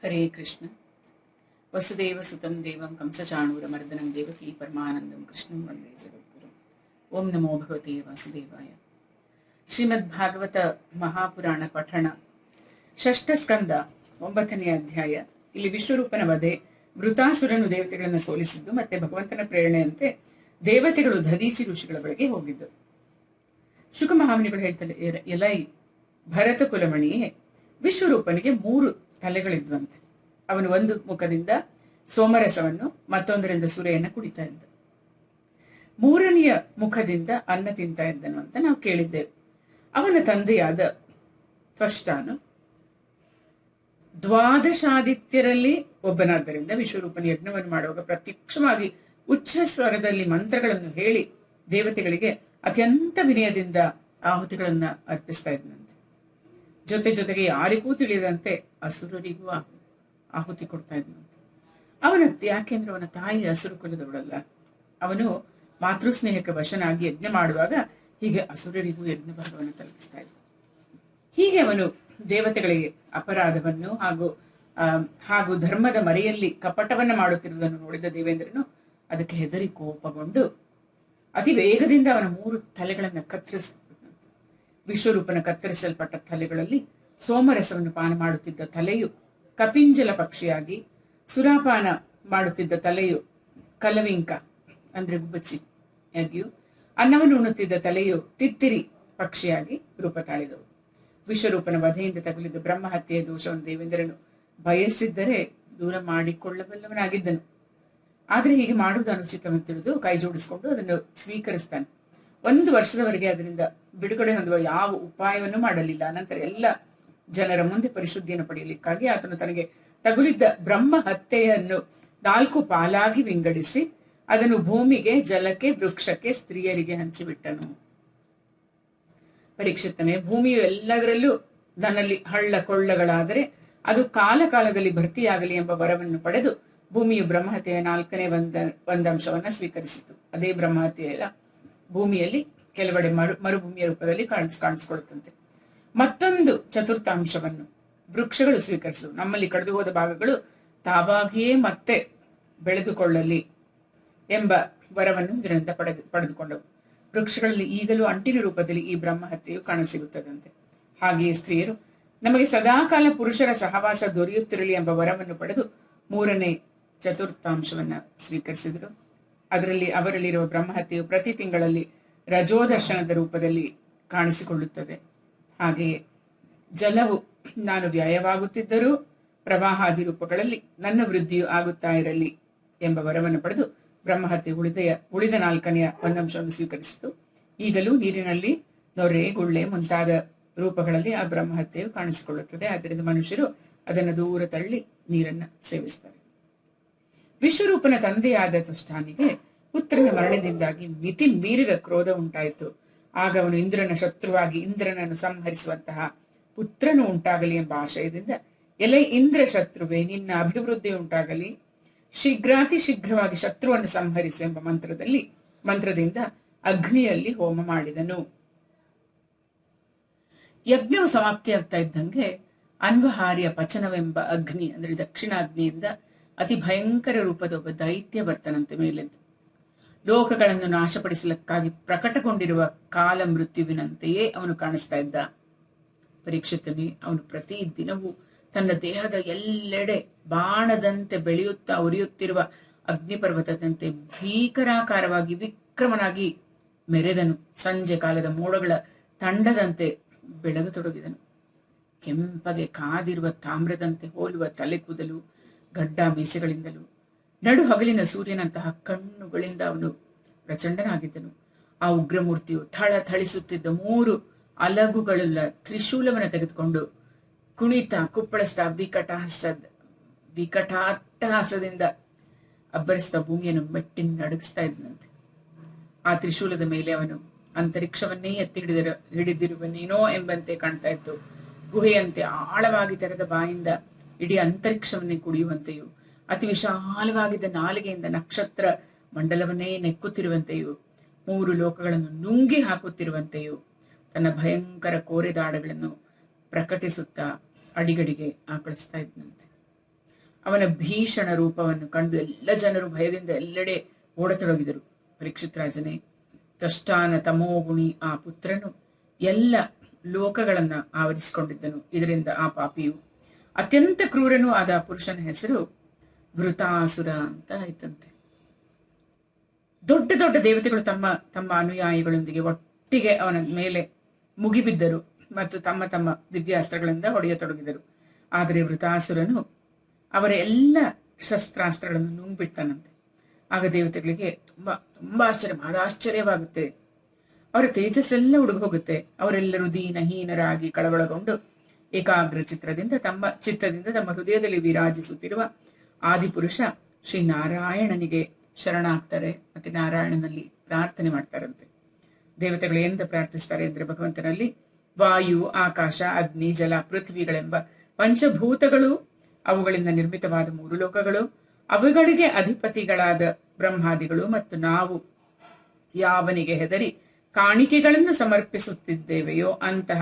ಹರೇ ಕೃಷ್ಣ. ವಸುದೇವ ಸುತಂ ದೇವಂ ಕಂಸಚಾಣೂರ ಮರ್ದನಂ ದೇವಕೀ ಪರಮಾನಂದಂ ಕೃಷ್ಣಂ ವಂದೇ ಜಗದ್ಗುರು. ಓಂ ನಮೋ ಭಗವತೆ ವಾಸುದೇವಾಯ. ಶ್ರೀಮದ್ ಭಾಗವತ ಮಹಾಪುರಾಣ ಪಠಣ. ಷಷ್ಠ ಸ್ಕಂದ 9ನೇ ಅಧ್ಯಾಯ. ಇಲ್ಲಿ ವಿಶ್ವರೂಪನ ವಧೆ, ವೃತಾಸುರನು ದೇವತೆಗಳನ್ನು ಸೋಲಿಸಿದ್ದು, ಮತ್ತೆ ಭಗವಂತನ ಪ್ರೇರಣೆಯಂತೆ ದೇವತೆಗಳು ದಧೀಚಿ ಋಷಿಗಳ ಬಳಿಗೆ ಹೋಗಿದ್ದು. ಶುಕ ಮಹಾಮುನಿಗಳು ಹೇಳ್ತಾರೆ, ಎಲೈ ಭರತ ಕುಲಮಣಿಯೇ, ವಿಶ್ವರೂಪನಿಗೆ 3 ತಲೆಗಳಿದ್ವಂತೆ. ಅವನು ಒಂದು ಮುಖದಿಂದ ಸೋಮರಸವನ್ನು, ಮತ್ತೊಂದರಿಂದ ಸುರೆಯನ್ನು ಕುಡಿತಾ ಇದ್ದ. 3ನೆಯ ಮುಖದಿಂದ ಅನ್ನ ತಿಂತಾ ಇದ್ದನು ಅಂತ ನಾವು ಕೇಳಿದ್ದೇವೆ. ಅವನ ತಂದೆಯಾದ ತ್ವಷ್ಟಾನು ದ್ವಾದಶಾದಿತ್ಯರಲ್ಲಿ ಒಬ್ಬನಾದ್ದರಿಂದ ವಿಶ್ವರೂಪನ ಯಜ್ಞವನ್ನು ಮಾಡುವಾಗ ಪ್ರತ್ಯಕ್ಷವಾಗಿ ಉಚ್ಚ ಸ್ವರದಲ್ಲಿ ಮಂತ್ರಗಳನ್ನು ಹೇಳಿ ದೇವತೆಗಳಿಗೆ ಅತ್ಯಂತ ವಿನಯದಿಂದ ಆಹುತಿಗಳನ್ನ ಅರ್ಪಿಸ್ತಾ ಇದ್ದಂತೆ. ಜೊತೆಗೆ ಯಾರಿಗೂ ತಿಳಿಯದಂತೆ ಅಸುರರಿಗೂ ಆಹುತಿ ಕೊಡ್ತಾ ಇದ್ದಂತೆ. ಯಾಕೆಂದ್ರೆ ಅವನ ತಾಯಿ ಹಸುರು ಕುಲದವಳಲ್ಲ. ಅವನು ಮಾತೃಸ್ನೇಹಕ್ಕೆ ವಶನಾಗಿ ಯಜ್ಞ ಮಾಡುವಾಗ ಹೀಗೆ ಅಸುರರಿಗೂ ಯಜ್ಞ ಭಾಗವನ್ನು ತಲುಪಿಸ್ತಾ ಇದ್ದ. ಹೀಗೆ ಅವನು ದೇವತೆಗಳಿಗೆ ಅಪರಾಧವನ್ನು ಹಾಗೂ ಧರ್ಮದ ಮರೆಯಲ್ಲಿ ಕಪಟವನ್ನ ಮಾಡುತ್ತಿರುವುದನ್ನು ನೋಡಿದ ದೇವೇಂದ್ರನು ಅದಕ್ಕೆ ಹೆದರಿ ಕೋಪಗೊಂಡು ಅತಿ ವೇಗದಿಂದ ಅವನ 3 ತಲೆಗಳನ್ನ ಕತ್ತರಿಸಿದ. ವಿಶ್ವರೂಪನ ಕತ್ತರಿಸಲ್ಪಟ್ಟ ತಲೆಗಳಲ್ಲಿ ಸೋಮರಸವನ್ನು ಪಾನ ಮಾಡುತ್ತಿದ್ದ ತಲೆಯು ಕಪಿಂಜಲ ಪಕ್ಷಿಯಾಗಿ, ಸುರಾಪಾನ ಮಾಡುತ್ತಿದ್ದ ತಲೆಯು ಕಲವಿಂಕ ಅಂದ್ರೆ ಗುಬ್ಬಚ್ಚಿಯಾಗಿಯೂ, ಅನ್ನವನ್ನು ಉಣ್ಣುತ್ತಿದ್ದ ತಲೆಯು ತಿತ್ತಿರಿ ಪಕ್ಷಿಯಾಗಿ ರೂಪ ತಾಳಿದವು. ವಿಶ್ವರೂಪನ ವಧೆಯಿಂದ ತಗುಲಿದ ಬ್ರಹ್ಮ ಹತ್ಯೆಯ ದೋಷವನ್ನು ದೇವೇಂದ್ರನು ಬಯಸಿದ್ದರೆ ದೂರ ಮಾಡಿಕೊಳ್ಳಬಲ್ಲವನಾಗಿದ್ದನು. ಆದ್ರೆ ಹೀಗೆ ಮಾಡುವುದು ಅನುಚಿತವೆಂದು ತಿಳಿದು ಕೈ ಜೋಡಿಸಿಕೊಂಡು ಅದನ್ನು ಸ್ವೀಕರಿಸ್ತಾನೆ. 1 ವರ್ಷದವರೆಗೆ ಅದರಿಂದ ಬಿಡುಗಡೆ ಹೊಂದುವ ಯಾವ ಉಪಾಯವನ್ನು ಮಾಡಲಿಲ್ಲ. ನಂತರ ಎಲ್ಲ ಜನರ ಮುಂದೆ ಪರಿಶುದ್ಧಿಯನ್ನು ಪಡೆಯಲಿಕ್ಕಾಗಿ ಆತನು ತನಗೆ ತಗುಲಿದ್ದ ಬ್ರಹ್ಮ ಹತ್ಯೆಯನ್ನು 4 ಪಾಲಾಗಿ ವಿಂಗಡಿಸಿ ಅದನ್ನು ಭೂಮಿಗೆ, ಜಲಕ್ಕೆ, ವೃಕ್ಷಕ್ಕೆ, ಸ್ತ್ರೀಯರಿಗೆ ಹಂಚಿಬಿಟ್ಟನು. ಪರೀಕ್ಷಿತನೇ, ಭೂಮಿಯು ಎಲ್ಲದರಲ್ಲೂ ನನ್ನಲ್ಲಿ ಹಳ್ಳ ಕೊಳ್ಳಗಳಾದರೆ ಅದು ಕಾಲದಲ್ಲಿ ಭರ್ತಿಯಾಗಲಿ ಎಂಬ ವರವನ್ನು ಪಡೆದು ಭೂಮಿಯು ಬ್ರಹ್ಮಹತ್ಯೆಯ 4ನೇ ಒಂದಂಶವನ್ನ ಸ್ವೀಕರಿಸಿತು. ಅದೇ ಬ್ರಹ್ಮಹತ್ಯೆಯ ಭೂಮಿಯಲ್ಲಿ ಕೆಲವೆಡೆ ಮರುಭೂಮಿಯ ರೂಪದಲ್ಲಿ ಕಾಣಿಸ್ಕೊಳ್ಳುತ್ತಂತೆ. ಮತ್ತೊಂದು ಚತುರ್ಥಾಂಶವನ್ನು ವೃಕ್ಷಗಳು ಸ್ವೀಕರಿಸಿದವು. ನಮ್ಮಲ್ಲಿ ಕಳೆದು ಹೋದ ಭಾಗಗಳು ತಾವಾಗಿಯೇ ಮತ್ತೆ ಬೆಳೆದುಕೊಳ್ಳಲಿ ಎಂಬ ವರವನ್ನು ಇದರಿಂದ ಪಡೆದುಕೊಂಡವು. ವೃಕ್ಷಗಳಲ್ಲಿ ಈಗಲೂ ಅಂಟಿನ ರೂಪದಲ್ಲಿ ಈ ಬ್ರಹ್ಮಹತ್ಯೆಯು ಕಾಣಸಿಗುತ್ತದಂತೆ. ಹಾಗೆಯೇ ಸ್ತ್ರೀಯರು ನಮಗೆ ಸದಾಕಾಲ ಪುರುಷರ ಸಹವಾಸ ದೊರೆಯುತ್ತಿರಲಿ ಎಂಬ ವರವನ್ನು ಪಡೆದು 3ನೇ ಚತುರ್ಥಾಂಶವನ್ನ ಸ್ವೀಕರಿಸಿದರು. ಅವರಲ್ಲಿರುವ ಬ್ರಹ್ಮಹತ್ಯೆಯು ಪ್ರತಿ ತಿಂಗಳಲ್ಲಿ ರಜೋದರ್ಶನದ ರೂಪದಲ್ಲಿ ಕಾಣಿಸಿಕೊಳ್ಳುತ್ತದೆ. ಹಾಗೆಯೇ ಜಲವು ನಾನು ವ್ಯಯವಾಗುತ್ತಿದ್ದರೂ ಪ್ರವಾಹಾದಿ ರೂಪಗಳಲ್ಲಿ ನನ್ನ ವೃದ್ಧಿಯು ಆಗುತ್ತಾ ಇರಲಿ ಎಂಬ ವರವನ್ನು ಪಡೆದು ಬ್ರಹ್ಮಹತ್ಯೆ ಉಳಿದ 4ನೇ ಒಂದಂಶವನ್ನು ಸ್ವೀಕರಿಸಿತು. ಈಗಲೂ ನೀರಿನಲ್ಲಿ ನೊರೆ, ಗುಳ್ಳೆ ಮುಂತಾದ ರೂಪಗಳಲ್ಲಿ ಆ ಬ್ರಹ್ಮಹತ್ಯೆಯು ಕಾಣಿಸಿಕೊಳ್ಳುತ್ತದೆ. ಆದ್ದರಿಂದ ಮನುಷ್ಯರು ಅದನ್ನು ದೂರ ತಳ್ಳಿ ನೀರನ್ನ ಸೇವಿಸ್ತಾರೆ. ವಿಶ್ವರೂಪನ ತಂದೆಯಾದ ತ್ವಷ್ಟಾನಿಗೆ ಪುತ್ರನ ಮರಣದಿಂದಾಗಿ ಮಿತಿ ಮೀರಿದ ಕ್ರೋಧ ಉಂಟಾಯಿತು. ಆಗ ಅವನು ಇಂದ್ರನ ಶತ್ರುವಾಗಿ ಇಂದ್ರನನ್ನು ಸಂಹರಿಸುವಂತಹ ಪುತ್ರನು ಉಂಟಾಗಲಿ ಎಂಬ ಆಶಯದಿಂದ, ಎಲೈ ಇಂದ್ರ ಶತ್ರುವೆ, ನಿನ್ನ ಅಭಿವೃದ್ಧಿ ಉಂಟಾಗಲಿ, ಶೀಘ್ರಾತಿ ಶೀಘ್ರವಾಗಿ ಶತ್ರುವನ್ನು ಸಂಹರಿಸು ಎಂಬ ಮಂತ್ರದಿಂದ ಅಗ್ನಿಯಲ್ಲಿ ಹೋಮ ಮಾಡಿದನು. ಯಜ್ಞವು ಸಮಾಪ್ತಿಯಾಗ್ತಾ ಇದ್ದಂಗೆ ಅನ್ವಹಾರ್ಯ ಪಚನವೆಂಬ ಅಗ್ನಿ ಅಂದ್ರೆ ದಕ್ಷಿಣಾಗ್ನಿಯಿಂದ ಅತಿ ಭಯಂಕರ ರೂಪದ ಒಬ್ಬ ದೈತ್ಯ ಬರ್ತನಂತೆ ಮೇಲೆದ್ದು. ಲೋಕಗಳನ್ನು ನಾಶಪಡಿಸಲಿಕ್ಕಾಗಿ ಪ್ರಕಟಗೊಂಡಿರುವ ಕಾಲ ಮೃತ್ಯುವಿನಂತೆಯೇ ಅವನು ಕಾಣಿಸ್ತಾ ಇದ್ದ. ಪರೀಕ್ಷಿತನೇ, ಅವನು ಪ್ರತಿ ದಿನವೂ ತನ್ನ ದೇಹದ ಎಲ್ಲೆಡೆ ಬಾಣದಂತೆ ಬೆಳೆಯುತ್ತಾ ಉರಿಯುತ್ತಿರುವ ಅಗ್ನಿಪರ್ವತದಂತೆ ಭೀಕರಾಕಾರವಾಗಿ ವಿಕ್ರಮನಾಗಿ ಮೆರೆದನು. ಸಂಜೆ ಕಾಲದ ಮೋಡಗಳ ತಂಡದಂತೆ ಬೆಳಗತೊಡಗಿದನು. ಕೆಂಪಗೆ ಕಾದಿರುವ ತಾಮ್ರದಂತೆ ಹೋಲುವ ತಲೆ ಕೂದಲು, ಗಡ್ಡ ಮೀಸೆಗಳಿಂದಲೂ ನಡು ಹಗಲಿನ ಸೂರ್ಯನಂತಹ ಕಣ್ಣುಗಳಿಂದ ಅವನು ಪ್ರಚಂಡನಾಗಿದ್ದನು. ಆ ಉಗ್ರಮೂರ್ತಿಯು ಥಳಿಸುತ್ತಿದ್ದ 3 ಅಲಗುಗಳುಳ್ಳ ತ್ರಿಶೂಲವನ್ನು ತೆಗೆದುಕೊಂಡು ಕುಣಿತ ಕುಪ್ಪಳಿಸ್ತಾ ವಿಕಟಾಟ್ಟಹಾಸದಿಂದ ಅಬ್ಬರಿಸಿದ ಭೂಮಿಯನ್ನು ಮೆಟ್ಟಿ ನಡುಗಿಸ್ತಾ ಇದ್ದನಂತೆ. ಆ ತ್ರಿಶೂಲದ ಮೇಲೆ ಅವನು ಅಂತರಿಕ್ಷವನ್ನೇ ಎತ್ತಿ ಹಿಡಿದಿರುವನೇನೋ ಎಂಬಂತೆ ಕಾಣ್ತಾ ಇತ್ತು. ಗುಹೆಯಂತೆ ಆಳವಾಗಿ ತೆರೆದ ಬಾಯಿಂದ ಇಡೀ ಅಂತರಿಕ್ಷವನ್ನೇ ಕುಡಿಯುವಂತೆಯೂ, ಅತಿ ವಿಶಾಲವಾಗಿದ್ದ ನಾಲಿಗೆಯಿಂದ ನಕ್ಷತ್ರ ಮಂಡಲವನ್ನೇ ನೆಕ್ಕುತ್ತಿರುವಂತೆಯೂ, 3 ಲೋಕಗಳನ್ನು ನುಂಗಿ ಹಾಕುತ್ತಿರುವಂತೆಯೂ ತನ್ನ ಭಯಂಕರ ಕೋರೆದಾಡಗಳನ್ನು ಪ್ರಕಟಿಸುತ್ತಾ ಅಡಿಗಡಿಗೆ ಆಕಳಿಸ್ತಾ ಇದ್ದಂತೆ. ಅವನ ಭೀಷಣ ರೂಪವನ್ನು ಕಂಡು ಎಲ್ಲ ಜನರು ಭಯದಿಂದ ಎಲ್ಲೆಡೆ ಓಡತೊಡಗಿದರು. ಪರೀಕ್ಷಿತ್ ರಾಜನೇ, ತಷ್ಟಾನ ತಮೋಗುಣಿ ಆ ಪುತ್ರನು ಎಲ್ಲ ಲೋಕಗಳನ್ನ ಆವರಿಸಿಕೊಂಡಿದ್ದನು. ಇದರಿಂದ ಆ ಪಾಪಿಯು ಅತ್ಯಂತ ಕ್ರೂರನೂ ಆದ ಪುರುಷನ ಹೆಸರು ವೃತಾಸುರ ಅಂತ ಆಯ್ತಂತೆ. ದೊಡ್ಡ ದೊಡ್ಡ ದೇವತೆಗಳು ತಮ್ಮ ತಮ್ಮ ಅನುಯಾಯಿಗಳೊಂದಿಗೆ ಒಟ್ಟಿಗೆ ಅವನ ಮೇಲೆ ಮುಗಿಬಿದ್ದರು ಮತ್ತು ತಮ್ಮ ತಮ್ಮ ದಿವ್ಯಾಸ್ತ್ರಗಳಿಂದ ಹೊಡೆಯತೊಡಗಿದರು. ಆದರೆ ವೃತಾಸುರನು ಅವರ ಎಲ್ಲ ಶಸ್ತ್ರಾಸ್ತ್ರಗಳನ್ನು ನುಂಗ್ಬಿಡ್ತಾನಂತೆ. ಆಗ ದೇವತೆಗಳಿಗೆ ತುಂಬಾ ತುಂಬಾ ಆಶ್ಚರ್ಯವಾಗುತ್ತೆ. ಅವರ ತೇಜಸ್ಸೆಲ್ಲ ಉಡುಗೋಗುತ್ತೆ. ಅವರೆಲ್ಲರೂ ದೀನಹೀನರಾಗಿ ಕಳವಳಗೊಂಡು ಏಕಾಗ್ರ ಚಿತ್ತದಿಂದ ತಮ್ಮ ಹೃದಯದಲ್ಲಿ ವಿರಾಜಿಸುತ್ತಿರುವ ಆದಿಪುರುಷ ಶ್ರೀ ನಾರಾಯಣನಿಗೆ ಶರಣಾಗ್ತಾರೆ. ಮತ್ತೆ ನಾರಾಯಣನಲ್ಲಿ ಪ್ರಾರ್ಥನೆ ಮಾಡ್ತಾರಂತೆ. ದೇವತೆಗಳು ಎಂತ ಪ್ರಾರ್ಥಿಸ್ತಾರೆ ಅಂದ್ರೆ, ಭಗವಂತನಲ್ಲಿ ವಾಯು, ಆಕಾಶ, ಅಗ್ನಿ, ಜಲ, ಪೃಥ್ವಿಗಳೆಂಬ ಪಂಚಭೂತಗಳು, ಅವುಗಳಿಂದ ನಿರ್ಮಿತವಾದ 3 ಲೋಕಗಳು, ಅವುಗಳಿಗೆ ಅಧಿಪತಿಗಳಾದ ಬ್ರಹ್ಮಾದಿಗಳು ಮತ್ತು ನಾವು ಯಾವನಿಗೆ ಹೆದರಿ ಕಾಣಿಕೆಗಳನ್ನು ಸಮರ್ಪಿಸುತ್ತಿದ್ದೇವೆಯೋ ಅಂತಹ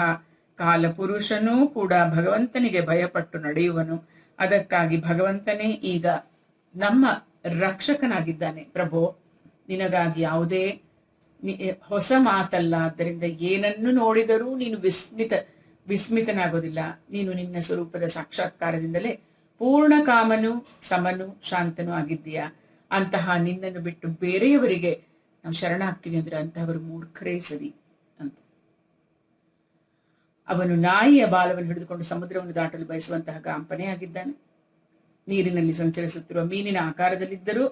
ಕಾಲಪುರುಷನೂ ಕೂಡ ಭಗವಂತನಿಗೆ ಭಯಪಟ್ಟು ನಡೆಯುವನು. ಅದಕ್ಕಾಗಿ ಭಗವಂತನೇ ಈಗ ನಮ್ಮ ರಕ್ಷಕನಾಗಿದ್ದಾನೆ. ಪ್ರಭೋ, ನಿನಗಾಗಿ ಯಾವುದೇ ಹೊಸ ಮಾತಲ್ಲ. ಆದ್ದರಿಂದ ಏನನ್ನು ನೋಡಿದರೂ ನೀನು ವಿಸ್ಮಿತನಾಗೋದಿಲ್ಲ. ನೀನು ನಿನ್ನ ಸ್ವರೂಪದ ಸಾಕ್ಷಾತ್ಕಾರದಿಂದಲೇ ಪೂರ್ಣ ಕಾಮನು, ಸಮನು, ಶಾಂತನೂ ಆಗಿದ್ದೀಯಾ. ಅಂತಹ ನಿನ್ನನ್ನು ಬಿಟ್ಟು ಬೇರೆಯವರಿಗೆ ನಾವು ಶರಣಾಗ್ತೀವಿ ಅಂದ್ರೆ ಅಂತಹವರು ಮೂರ್ಖರೇ ಸರಿ ಅಂತ. ಅವನು ನಾಯಿಯ ಬಾಲವನ್ನು ಹಿಡಿದುಕೊಂಡು ಸಮುದ್ರವನ್ನು ದಾಟಲು ಬಯಸುವಂತಹ ಗಾಂಪನೇ ಆಗಿದ್ದಾನೆ. ನೀರಿನಲ್ಲಿ ಸಂಚರಿಸುತ್ತಿರುವ ಮೀನಿನ ಆಕಾರದಲ್ಲಿದ್ದರೂ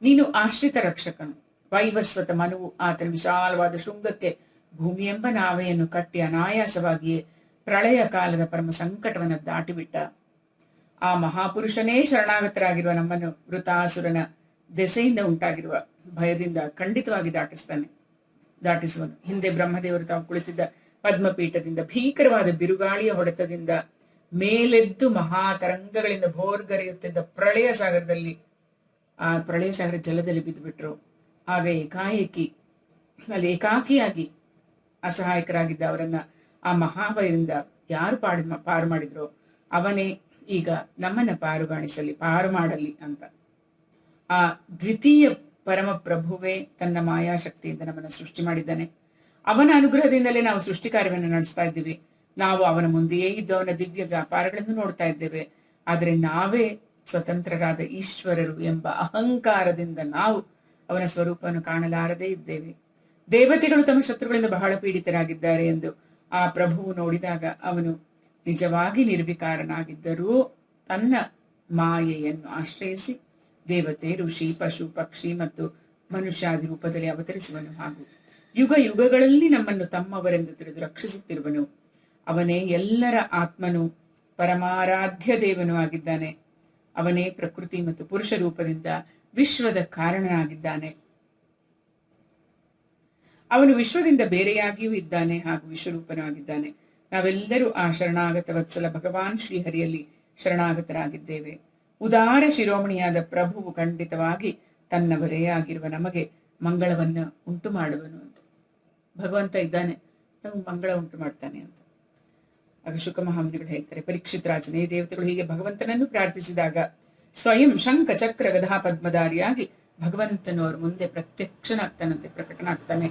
ನೀನು ಆಶ್ರಿತ ರಕ್ಷಕನು. ವೈವಸ್ವತ ಮನುವು ಆತನ ವಿಶಾಲವಾದ ಶೃಂಗಕ್ಕೆ ಭೂಮಿ ಎಂಬ ನಾವೆಯನ್ನು ಕಟ್ಟಿ ಅನಾಯಾಸವಾಗಿಯೇ ಪ್ರಳಯ ಕಾಲದ ಪರಮ ಸಂಕಟವನ್ನು ದಾಟಿಬಿಟ್ಟ. ಆ ಮಹಾಪುರುಷನೇ ಶರಣಾಗತರಾಗಿರುವ ನಮ್ಮನ್ನು ವೃತಾಸುರನ ದೆಸೆಯಿಂದ ಉಂಟಾಗಿರುವ ಭಯದಿಂದ ಖಂಡಿತವಾಗಿ ದಾಟಿಸುವನು. ಹಿಂದೆ ಬ್ರಹ್ಮದೇವರು ತಾವು ಕುಳಿತಿದ್ದ ಪದ್ಮಪೀಠದಿಂದ ಭೀಕರವಾದ ಬಿರುಗಾಳಿಯ ಹೊಡೆತದಿಂದ ಮೇಲೆದ್ದು ಮಹಾತರಂಗಗಳಿಂದ ಭೋರ್ಗರೆಯುತ್ತಿದ್ದ ಪ್ರಳಯ ಸಾಗರ ಜಲದಲ್ಲಿ ಬಿದ್ದು ಬಿಟ್ರು. ಆಗ ಏಕಾಕಿಯಾಗಿ ಅಸಹಾಯಕರಾಗಿದ್ದ ಅವರನ್ನ ಆ ಮಹಾಭಯದಿಂದ ಯಾರು ಪಾರು ಮಾಡಿದ್ರೋ ಅವನೇ ಈಗ ನಮ್ಮನ್ನ ಪಾರು ಮಾಡಲಿ ಅಂತ. ಆ ದ್ವಿತೀಯ ಪರಮ ಪ್ರಭುವೇ ತನ್ನ ಮಾಯಾಶಕ್ತಿಯಿಂದ ನಮ್ಮನ್ನ ಸೃಷ್ಟಿ ಮಾಡಿದ್ದಾನೆ. ಅವನ ಅನುಗ್ರಹದಿಂದಲೇ ನಾವು ಸೃಷ್ಟಿ ಕಾರ್ಯವನ್ನು ನಡೆಸ್ತಾ ಇದ್ದೀವಿ. ನಾವು ಅವನ ಮುಂದೆಯೇ ಇದ್ದು ಅವನ ದಿವ್ಯ ವ್ಯಾಪಾರಗಳನ್ನು ನೋಡ್ತಾ ಇದ್ದೇವೆ. ಆದರೆ ನಾವೇ ಸ್ವತಂತ್ರರಾದ ಈಶ್ವರರು ಎಂಬ ಅಹಂಕಾರದಿಂದ ನಾವು ಅವನ ಸ್ವರೂಪವನ್ನು ಕಾಣಲಾರದೇ ಇದ್ದೇವೆ. ದೇವತೆಗಳು ತಮ್ಮ ಶತ್ರುಗಳಿಂದ ಬಹಳ ಪೀಡಿತರಾಗಿದ್ದಾರೆ ಎಂದು ಆ ಪ್ರಭುವು ನೋಡಿದಾಗ ಅವನು ನಿಜವಾಗಿ ನಿರ್ವಿಕಾರನಾಗಿದ್ದರೂ ತನ್ನ ಮಾಯೆಯನ್ನು ಆಶ್ರಯಿಸಿ ದೇವತೆ, ಋಷಿ, ಪಶು, ಪಕ್ಷಿ ಮತ್ತು ಮನುಷ್ಯಾದಿ ರೂಪದಲ್ಲಿ ಅವತರಿಸುವನು. ಹಾಗೂ ಯುಗ ಯುಗಗಳಲ್ಲಿ ನಮ್ಮನ್ನು ತಮ್ಮವರೆಂದು ತಿಳಿದು ರಕ್ಷಿಸುತ್ತಿರುವನು. ಅವನೇ ಎಲ್ಲರ ಆತ್ಮನು, ಪರಮಾರಾಧ್ಯ ದೇವನೂ ಆಗಿದ್ದಾನೆ. ಅವನೇ ಪ್ರಕೃತಿ ಮತ್ತು ಪುರುಷ ರೂಪದಿಂದ ವಿಶ್ವದ ಕಾರಣನಾಗಿದ್ದಾನೆ. ಅವನು ವಿಶ್ವದಿಂದ ಬೇರೆಯಾಗಿಯೂ ಇದ್ದಾನೆ ಹಾಗೂ ವಿಶ್ವರೂಪನೂ ಆಗಿದ್ದಾನೆ. ನಾವೆಲ್ಲರೂ ಆ ಶರಣಾಗತ ವತ್ಸಲ ಭಗವಾನ್ ಶ್ರೀಹರಿಯಲ್ಲಿ ಶರಣಾಗತರಾಗಿದ್ದೇವೆ. ಉದಾರ ಶಿರೋಮಣಿಯಾದ ಪ್ರಭುವು ಖಂಡಿತವಾಗಿ ತನ್ನವರೇ ಆಗಿರುವ ನಮಗೆ ಮಂಗಳವನ್ನ ಉಂಟು ಮಾಡುವನು ಅಂತ. ಭಗವಂತ ಇದ್ದಾನೆ, ನಮಗೆ ಮಂಗಳ ಉಂಟು ಮಾಡ್ತಾನೆ ಅಂತ. ಆಗ ಶುಕ ಮಹಾಮುನಿಗಳು ಹೇಳ್ತಾರೆ, ಪರೀಕ್ಷಿತ್ ರಾಜನೇ, ದೇವತೆಗಳು ಹೀಗೆ ಭಗವಂತನನ್ನು ಪ್ರಾರ್ಥಿಸಿದಾಗ ಸ್ವಯಂ ಶಂಖ ಚಕ್ರ ಗದಾ ಪದ್ಮಧಾರಿಯಾಗಿ ಭಗವಂತನು ಅವ್ರ ಮುಂದೆ ಪ್ರಕಟನಾಗ್ತಾನೆ.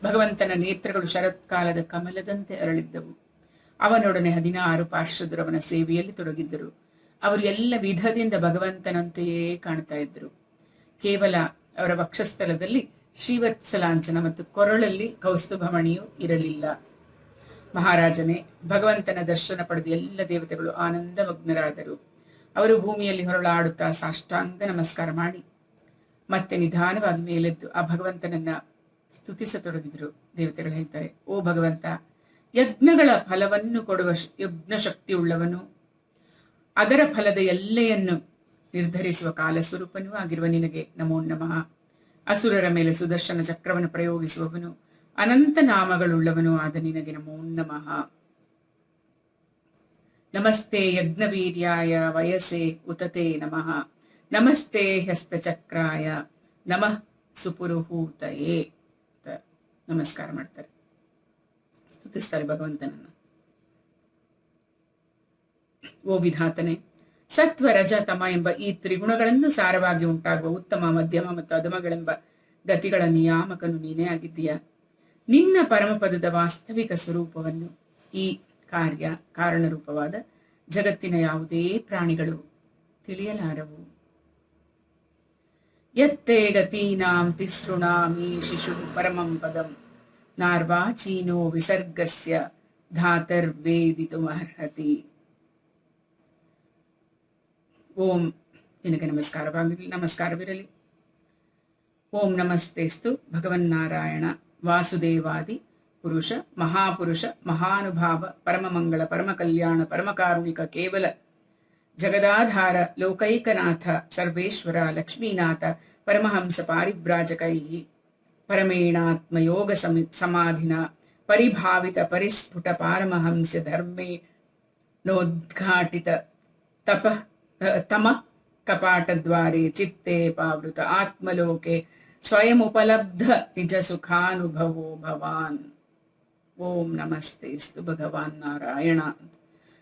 ಭಗವಂತನ ನೇತ್ರಗಳು ಶರತ್ಕಾಲದ ಕಮಲದಂತೆ ಅರಳಿದ್ದವು. ಅವನೊಡನೆ 16 ಪಾರ್ಷದರು ಅವನ ಸೇವೆಯಲ್ಲಿ ತೊಡಗಿದ್ದರು. ಅವರು ಎಲ್ಲ ವಿಧದಿಂದ ಭಗವಂತನಂತೆಯೇ ಕಾಣ್ತಾ ಇದ್ರು. ಕೇವಲ ಅವರ ವಕ್ಷಸ್ಥಲದಲ್ಲಿ ಶ್ರೀವತ್ಸಲಾಂಚನ ಮತ್ತು ಕೊರಳಲ್ಲಿ ಕೌಸ್ತುಭಮಣಿಯೂ ಇರಲಿಲ್ಲ. ಮಹಾರಾಜನೇ, ಭಗವಂತನ ದರ್ಶನ ಪಡೆದು ಎಲ್ಲ ದೇವತೆಗಳು ಆನಂದಮಗ್ನರಾದರು. ಅವರು ಭೂಮಿಯಲ್ಲಿ ಹೊರಳಾಡುತ್ತಾ ಸಾಷ್ಟಾಂಗ ನಮಸ್ಕಾರ ಮಾಡಿ ಮತ್ತೆ ನಿಧಾನವಾಗಿ ಮೇಲೆದ್ದು ಆ ಭಗವಂತನನ್ನ ಸ್ತುತಿಸತೊಡಗಿದ್ರು. ದೇವತೆಗಳು ಹೇಳ್ತಾರೆ, ಓ ಭಗವಂತ, ಯಜ್ಞಗಳ ಫಲವನ್ನು ಕೊಡುವ ಯಜ್ಞ ಶಕ್ತಿ ಉಳ್ಳವನು, ಅದರ ಫಲದ ಎಲ್ಲೆಯನ್ನು ನಿರ್ಧರಿಸುವ ಕಾಲಸ್ವರೂಪನೂ ಆಗಿರುವ ನಿನಗೆ ನಮೋ ನಮಃ. ಅಸುರರ ಮೇಲೆ ಸುದರ್ಶನ ಚಕ್ರವನ್ನು ಪ್ರಯೋಗಿಸುವವನು, ಅನಂತ ನಾಮಗಳುಳ್ಳವನು ಆದ ನಿನಗೆ ನಮೋ ನಮಃ. ನಮಸ್ತೆ ಯಜ್ಞವೀರ್ಯಾಯ ವಯಸ್ಸೆ ಉತತೆ ನಮಃ. ನಮಸ್ತೆ ಹಸ್ತಚಕ್ರಾಯ ನಮಃ ಸುಪುರುಹೂತಯೇ. ನಮಸ್ಕಾರ ಮಾಡ್ತಾರೆ, ಸ್ತುತಿಸ್ತಾರೆ ಭಗವಂತನನ್ನು. ಓ ವಿಧಾತನೆ, ಸತ್ವ ರಜ ತಮ ಎಂಬ ಈ ತ್ರಿಗುಣಗಳನ್ನು ಸಾರವಾಗಿ ಉಂಟಾಗುವ ಉತ್ತಮ ಮಧ್ಯಮ ಮತ್ತು ಅಧಮಗಳೆಂಬ ಗತಿಗಳ ನಿಯಾಮಕನು ನೀನೇ ಆಗಿದ್ದೀಯ. ನಿನ್ನ ಪರಮಪದದ ವಾಸ್ತವಿಕ ಸ್ವರೂಪವನ್ನು ಈ ಕಾರಣ ರೂಪವಾದ ಜಗತ್ತಿನ ಯಾವುದೇ ಪ್ರಾಣಿಗಳು ತಿಳಿಯಲಾರವು. ಯತ್ತೇ ಗತೀನಾಂ ತಿಸೃಣಾಮಿ ಶಿಶು ಪರಮಂ ಪದಂ ನಾರ್ವಾಚೀನೋ ವಿಸರ್ಗಸ್ಯ ಧಾತರ್ವೇದಿತುಮರ್ಹತಿ. ಓಂ ನಿನಗೆ ನಮಸ್ಕಾರವಿರಲಿ. ಓಂ ನಮಸ್ತೆಸ್ತು ಭಗವನ್ನಾರಾಯಣ ವಾಸುದೇವಾದಿ ಪುರುಷ ಮಹಾಪುರುಷ ಮಹಾನುಭಾವ ಪರಮಮಂಗಳ ಪರಮ ಕಲ್ಯಾಣ ಪರಮಕಾರುಣಿಕ ಕೇವಲ ಜಗದಾಧಾರ ಲೋಕೈಕನಾಥ ಸರ್ವೇಶ್ವರ ಲಕ್ಷ್ಮೀನಾಥ ಪರಮಹಂಸ ಪಾರಿವ್ರಾಜಕೈ ಪರಮೇಣಾತ್ಮಯೋಗ ಸಮಾಧಿನ ಪರಿಭಾವಿತ ಪರಿಸ್ಫುಟ ಪಾರಮಹಂಸ ಧರ್ಮೇ ನೋದ್ಘಾಟಿತ ತಮ ಕಪಾಟದ್ವಾರೆ ಚಿತ್ತೇ ಪಾವೃತ ಆತ್ಮಲೋಕೆ ಸ್ವಯಂಪಲಬ್ಧ ನಿಜ ಸುಖಾನುಭವೋ ಭವಾನ್. ಓಂ ನಮಸ್ತೆಸ್ತು ಭಗವಾನ್ ನಾರಾಯಣ.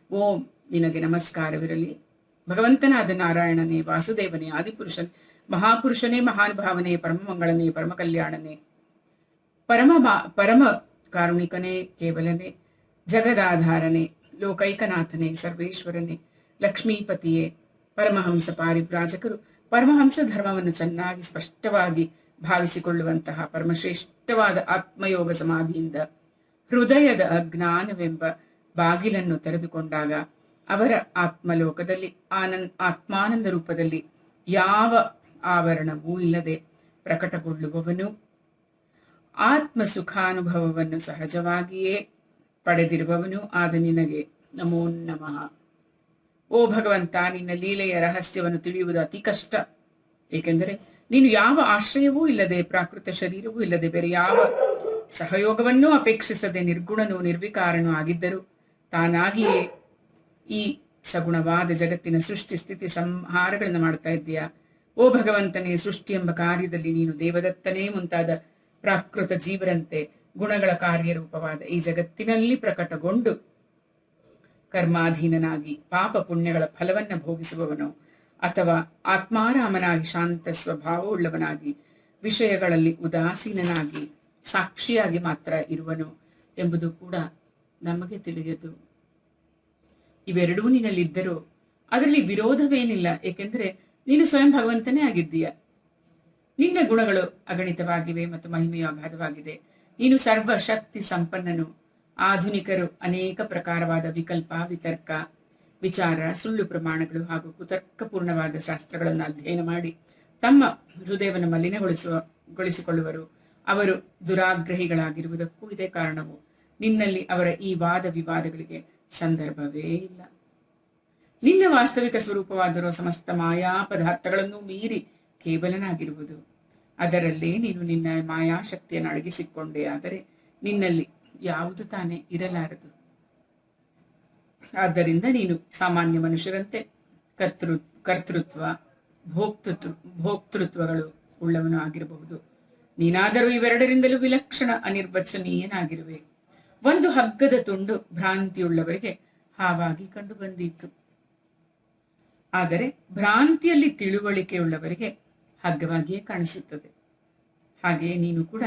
ಓಂ ನಿನಗೆ ನಮಸ್ಕಾರವಿರಲಿ. ಭಗವಂತನಾದ ನಾರಾಯಣನೇ, ವಾಸುದೇವನೇ, ಆದಿಪುರುಷನ್, ಮಹಾಪುರುಷನೇ, ಮಹಾನುಭಾವನೇ, ಪರಮಮಂಗಳನೇ, ಪರಮ ಕಲ್ಯಾಣನೇ, ಪರಮ ಕಾರುಣಿಕನೇ, ಕೇವಲನೇ, ಜಗದಾಧಾರನೇ, ಲೋಕೈಕನಾಥನೇ, ಸರ್ವೇಶ್ವರನೇ, ಲಕ್ಷ್ಮೀಪತಿಯೇ, ಪರಮಹಂಸ ಪಾರಿವ್ರಾಜಕರು ಪರಮಹಂಸ ಧರ್ಮವನ್ನು ಚೆನ್ನಾಗಿ ಸ್ಪಷ್ಟವಾಗಿ ಭಾವಿಸಿಕೊಳ್ಳುವಂತಹ ಪರಮಶ್ರೇಷ್ಠವಾದ ಆತ್ಮಯೋಗ ಸಮಾಧಿಯಿಂದ ಹೃದಯದ ಅಜ್ಞಾನವೆಂಬ ಬಾಗಿಲನ್ನು ತೆರೆದುಕೊಂಡಾಗ ಅವರ ಆತ್ಮಲೋಕದಲ್ಲಿ ಆತ್ಮಾನಂದ ರೂಪದಲ್ಲಿ ಯಾವ ಆವರಣವೂ ಇಲ್ಲದೆ ಪ್ರಕಟಗೊಳ್ಳುವವನು, ಆತ್ಮ ಸುಖಾನುಭವವನ್ನು ಸಹಜವಾಗಿಯೇ ಪಡೆದಿರುವವನು ಆದ ನಿನಗೆ ನಮೋ ನಮಃ. ಓ ಭಗವಂತ, ನಿನ್ನ ಲೀಲೆಯ ರಹಸ್ಯವನ್ನು ತಿಳಿಯುವುದು ಅತಿ ಕಷ್ಟ. ಏಕೆಂದರೆ ನೀನು ಯಾವ ಆಶ್ರಯವೂ ಇಲ್ಲದೆ, ಪ್ರಾಕೃತ ಶರೀರವೂ ಇಲ್ಲದೆ, ಬೇರೆ ಯಾವ ಸಹಯೋಗವನ್ನೂ ಅಪೇಕ್ಷಿಸದೆ ನಿರ್ಗುಣನೂ ನಿರ್ವಿಕಾರನೂ ಆಗಿದ್ದರೂ ತಾನಾಗಿಯೇ ಈ ಸಗುಣವಾದ ಜಗತ್ತಿನ ಸೃಷ್ಟಿ ಸ್ಥಿತಿ ಸಂಹಾರಗಳನ್ನು ಮಾಡ್ತಾ ಇದ್ದೀಯಾ. ಓ ಭಗವಂತನೇ, ಸೃಷ್ಟಿ ಎಂಬ ಕಾರ್ಯದಲ್ಲಿ ನೀನು ದೇವದತ್ತನೇ ಮುಂತಾದ ಪ್ರಾಕೃತ ಜೀವರಂತೆ ಗುಣಗಳ ಕಾರ್ಯರೂಪವಾದ ಈ ಜಗತ್ತಿನಲ್ಲಿ ಪ್ರಕಟಗೊಂಡು ಕರ್ಮಾಧೀನನಾಗಿ ಪಾಪ ಪುಣ್ಯಗಳ ಫಲವನ್ನ ಭೋಗಿಸುವವನು ಅಥವಾ ಆತ್ಮಾರಾಮನಾಗಿ ಶಾಂತ ಸ್ವಭಾವವುಳ್ಳವನಾಗಿ ವಿಷಯಗಳಲ್ಲಿ ಉದಾಸೀನನಾಗಿ ಸಾಕ್ಷಿಯಾಗಿ ಮಾತ್ರ ಇರುವನು ಎಂಬುದು ಕೂಡ ನಮಗೆ ತಿಳಿಯದು. ಇವೆರಡೂ ನಿನ್ನಲ್ಲಿದ್ದರೂ ಅದರಲ್ಲಿ ವಿರೋಧವೇನಿಲ್ಲ. ಏಕೆಂದರೆ ನೀನು ಸ್ವಯಂ ಭಗವಂತನೇ ಆಗಿದ್ದೀಯ. ನಿನ್ನ ಗುಣಗಳು ಅಗಣಿತವಾಗಿವೆ ಮತ್ತು ಮಹಿಮೆಯು ಅಗಾಧವಾಗಿದೆ. ನೀನು ಸರ್ವಶಕ್ತಿ ಸಂಪನ್ನನು. ಆಧುನಿಕರು ಅನೇಕ ಪ್ರಕಾರವಾದ ವಿಕಲ್ಪ, ವಿತರ್ಕ, ವಿಚಾರ, ಸುಳ್ಳು ಪ್ರಮಾಣಗಳು ಹಾಗೂ ಕುತರ್ಕಪೂರ್ಣವಾದ ಶಾಸ್ತ್ರಗಳನ್ನು ಅಧ್ಯಯನ ಮಾಡಿ ತಮ್ಮ ಹೃದಯವನ್ನು ಮಲಿನಗೊಳಿಸಿಕೊಳ್ಳುವರು. ಅವರು ದುರಾಗ್ರಹಿಗಳಾಗಿರುವುದಕ್ಕೂ ಇದೇ ಕಾರಣವು. ನಿನ್ನಲ್ಲಿ ಅವರ ಈ ವಾದ ವಿವಾದಗಳಿಗೆ ಸಂದರ್ಭವೇ ಇಲ್ಲ. ನಿನ್ನ ವಾಸ್ತವಿಕ ಸ್ವರೂಪವಾದರೂ ಸಮಸ್ತ ಮಾಯಾ ಪದಾರ್ಥಗಳನ್ನು ಮೀರಿ ಕೇವಲನಾಗಿರುವುದು. ಅದರಲ್ಲೇ ನೀನು ನಿನ್ನ ಮಾಯಾಶಕ್ತಿಯನ್ನು ಅಡಗಿಸಿಕೊಂಡೆ. ಆದರೆ ನಿನ್ನಲ್ಲಿ ಯಾವುದು ತಾನೇ ಇರಲಾರದು. ಆದ್ದರಿಂದ ನೀನು ಸಾಮಾನ್ಯ ಮನುಷ್ಯರಂತೆ ಕರ್ತೃತ್ವ ಭೋಕ್ತೃತ್ವಗಳು ಉಳ್ಳವನು ಆಗಿರಬಹುದು. ನೀನಾದರೂ ಇವೆರಡರಿಂದಲೂ ವಿಲಕ್ಷಣ ಅನಿರ್ವಚನೀಯನಾಗಿರುವೆ. ಒಂದು ಹಗ್ಗದ ತುಂಡು ಭ್ರಾಂತಿಯುಳ್ಳವರಿಗೆ ಹಾವಾಗಿ ಕಂಡು ಬಂದಿತ್ತು. ಆದರೆ ಭ್ರಾಂತಿಯಲ್ಲಿ ತಿಳುವಳಿಕೆಯುಳ್ಳವರಿಗೆ ಹಗ್ಗವಾಗಿಯೇ ಕಾಣಿಸುತ್ತದೆ. ಹಾಗೆಯೇ ನೀನು ಕೂಡ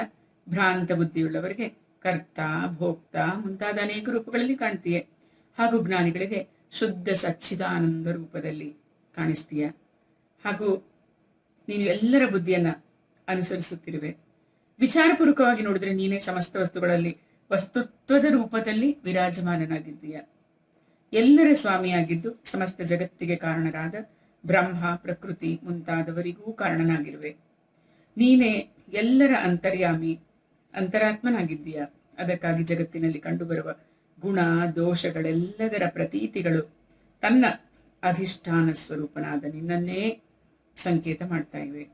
ಭ್ರಾಂತ ಬುದ್ಧಿಯುಳ್ಳವರಿಗೆ ಕರ್ತ, ಭೋಕ್ತ ಮುಂತಾದ ಅನೇಕ ರೂಪಗಳಲ್ಲಿ ಕಾಣ್ತೀಯ. ಹಾಗೂ ಜ್ಞಾನಿಗಳಿಗೆ ಶುದ್ಧ ಸಚ್ಚಿದಾನಂದ ರೂಪದಲ್ಲಿ ಕಾಣಿಸ್ತೀಯ. ಹಾಗೂ ನೀನು ಎಲ್ಲರ ಬುದ್ಧಿಯನ್ನ ಅನುಸರಿಸುತ್ತಿರುವೆ. ವಿಚಾರಪೂರ್ವಕವಾಗಿ ನೋಡಿದ್ರೆ ನೀನೇ ಸಮಸ್ತ ವಸ್ತುಗಳಲ್ಲಿ ವಸ್ತುತ್ವದ ರೂಪದಲ್ಲಿ ವಿರಾಜಮಾನನಾಗಿದ್ದೀಯ. ಎಲ್ಲರ ಸ್ವಾಮಿಯಾಗಿದ್ದು ಸಮಸ್ತ ಜಗತ್ತಿಗೆ ಕಾರಣರಾದ ಬ್ರಹ್ಮ, ಪ್ರಕೃತಿ ಮುಂತಾದವರಿಗೂ ಕಾರಣನಾಗಿರುವೆ. ನೀನೇ ಎಲ್ಲರ ಅಂತರಾತ್ಮನಾಗಿದ್ದೀಯ. ಅದಕ್ಕಾಗಿ ಜಗತ್ತಿನಲ್ಲಿ ಕಂಡುಬರುವ ಗುಣ ದೋಷಗಳೆಲ್ಲದರ ಪ್ರತೀತಿಗಳು ತನ್ನ ಅಧಿಷ್ಠಾನ ಸ್ವರೂಪನಾದ ನಿನ್ನನ್ನೇ ಸಂಕೇತ ಮಾಡ್ತಾ ಇವೆ.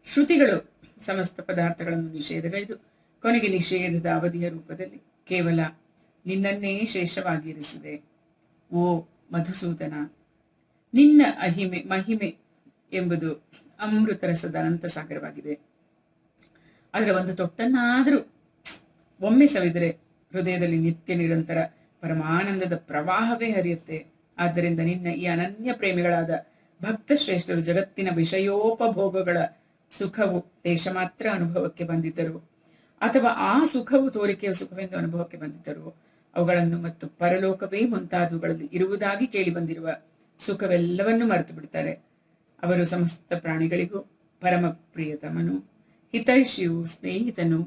ಶ್ರುತಿಗಳು ಸಮಸ್ತ ಪದಾರ್ಥಗಳನ್ನು ನಿಷೇಧಗೈದು ಕೊನೆಗೆ ನಿಷೇಧದ ಅವಧಿಯ ರೂಪದಲ್ಲಿ ಕೇವಲ ನಿನ್ನನ್ನೇ ಶೇಷವಾಗಿರಿಸಿದೆ. ಓ ಮಧುಸೂದನ, ನಿನ್ನ ಮಹಿಮೆ ಎಂಬುದು ಅಮೃತ ರಸದ ಅನಂತ ಸಾಗರವಾಗಿದೆ. ಅದರ ಒಂದು ತೊಟ್ಟನ್ನಾದರೂ ಒಮ್ಮೆ ಸವಿದರೆ ಹೃದಯದಲ್ಲಿ ನಿತ್ಯ ನಿರಂತರ ಪರಮಾನಂದದ ಪ್ರವಾಹವೇ ಹರಿಯುತ್ತೆ. ಆದ್ದರಿಂದ ನಿನ್ನ ಈ ಅನನ್ಯ ಪ್ರೇಮಿಗಳಾದ ಭಕ್ತ ಶ್ರೇಷ್ಠರು ಜಗತ್ತಿನ ವಿಷಯೋಪಭೋಗಗಳ ಸುಖವು ದೇಶ ಮಾತ್ರ ಅನುಭವಕ್ಕೆ ಬಂದಿದ್ದರು, ಅಥವಾ ಆ ಸುಖವು ತೋರಿಕೆಯ ಸುಖವೆಂದು ಅನುಭವಕ್ಕೆ ಬಂದಿದ್ದರು, ಅವುಗಳನ್ನು ಮತ್ತು ಪರಲೋಕವೇ ಮುಂತಾದವುಗಳಲ್ಲಿ ಇರುವುದಾಗಿ ಕೇಳಿ ಬಂದಿರುವ ಸುಖವೆಲ್ಲವನ್ನೂ ಮರೆತು ಬಿಡ್ತಾರೆ. ಅವರು ಸಮಸ್ತ ಪ್ರಾಣಿಗಳಿಗೂ ಪರಮ ಪ್ರಿಯತಮನು, ಹಿತೈಷಿಯು, ಸ್ನೇಹಿತನು,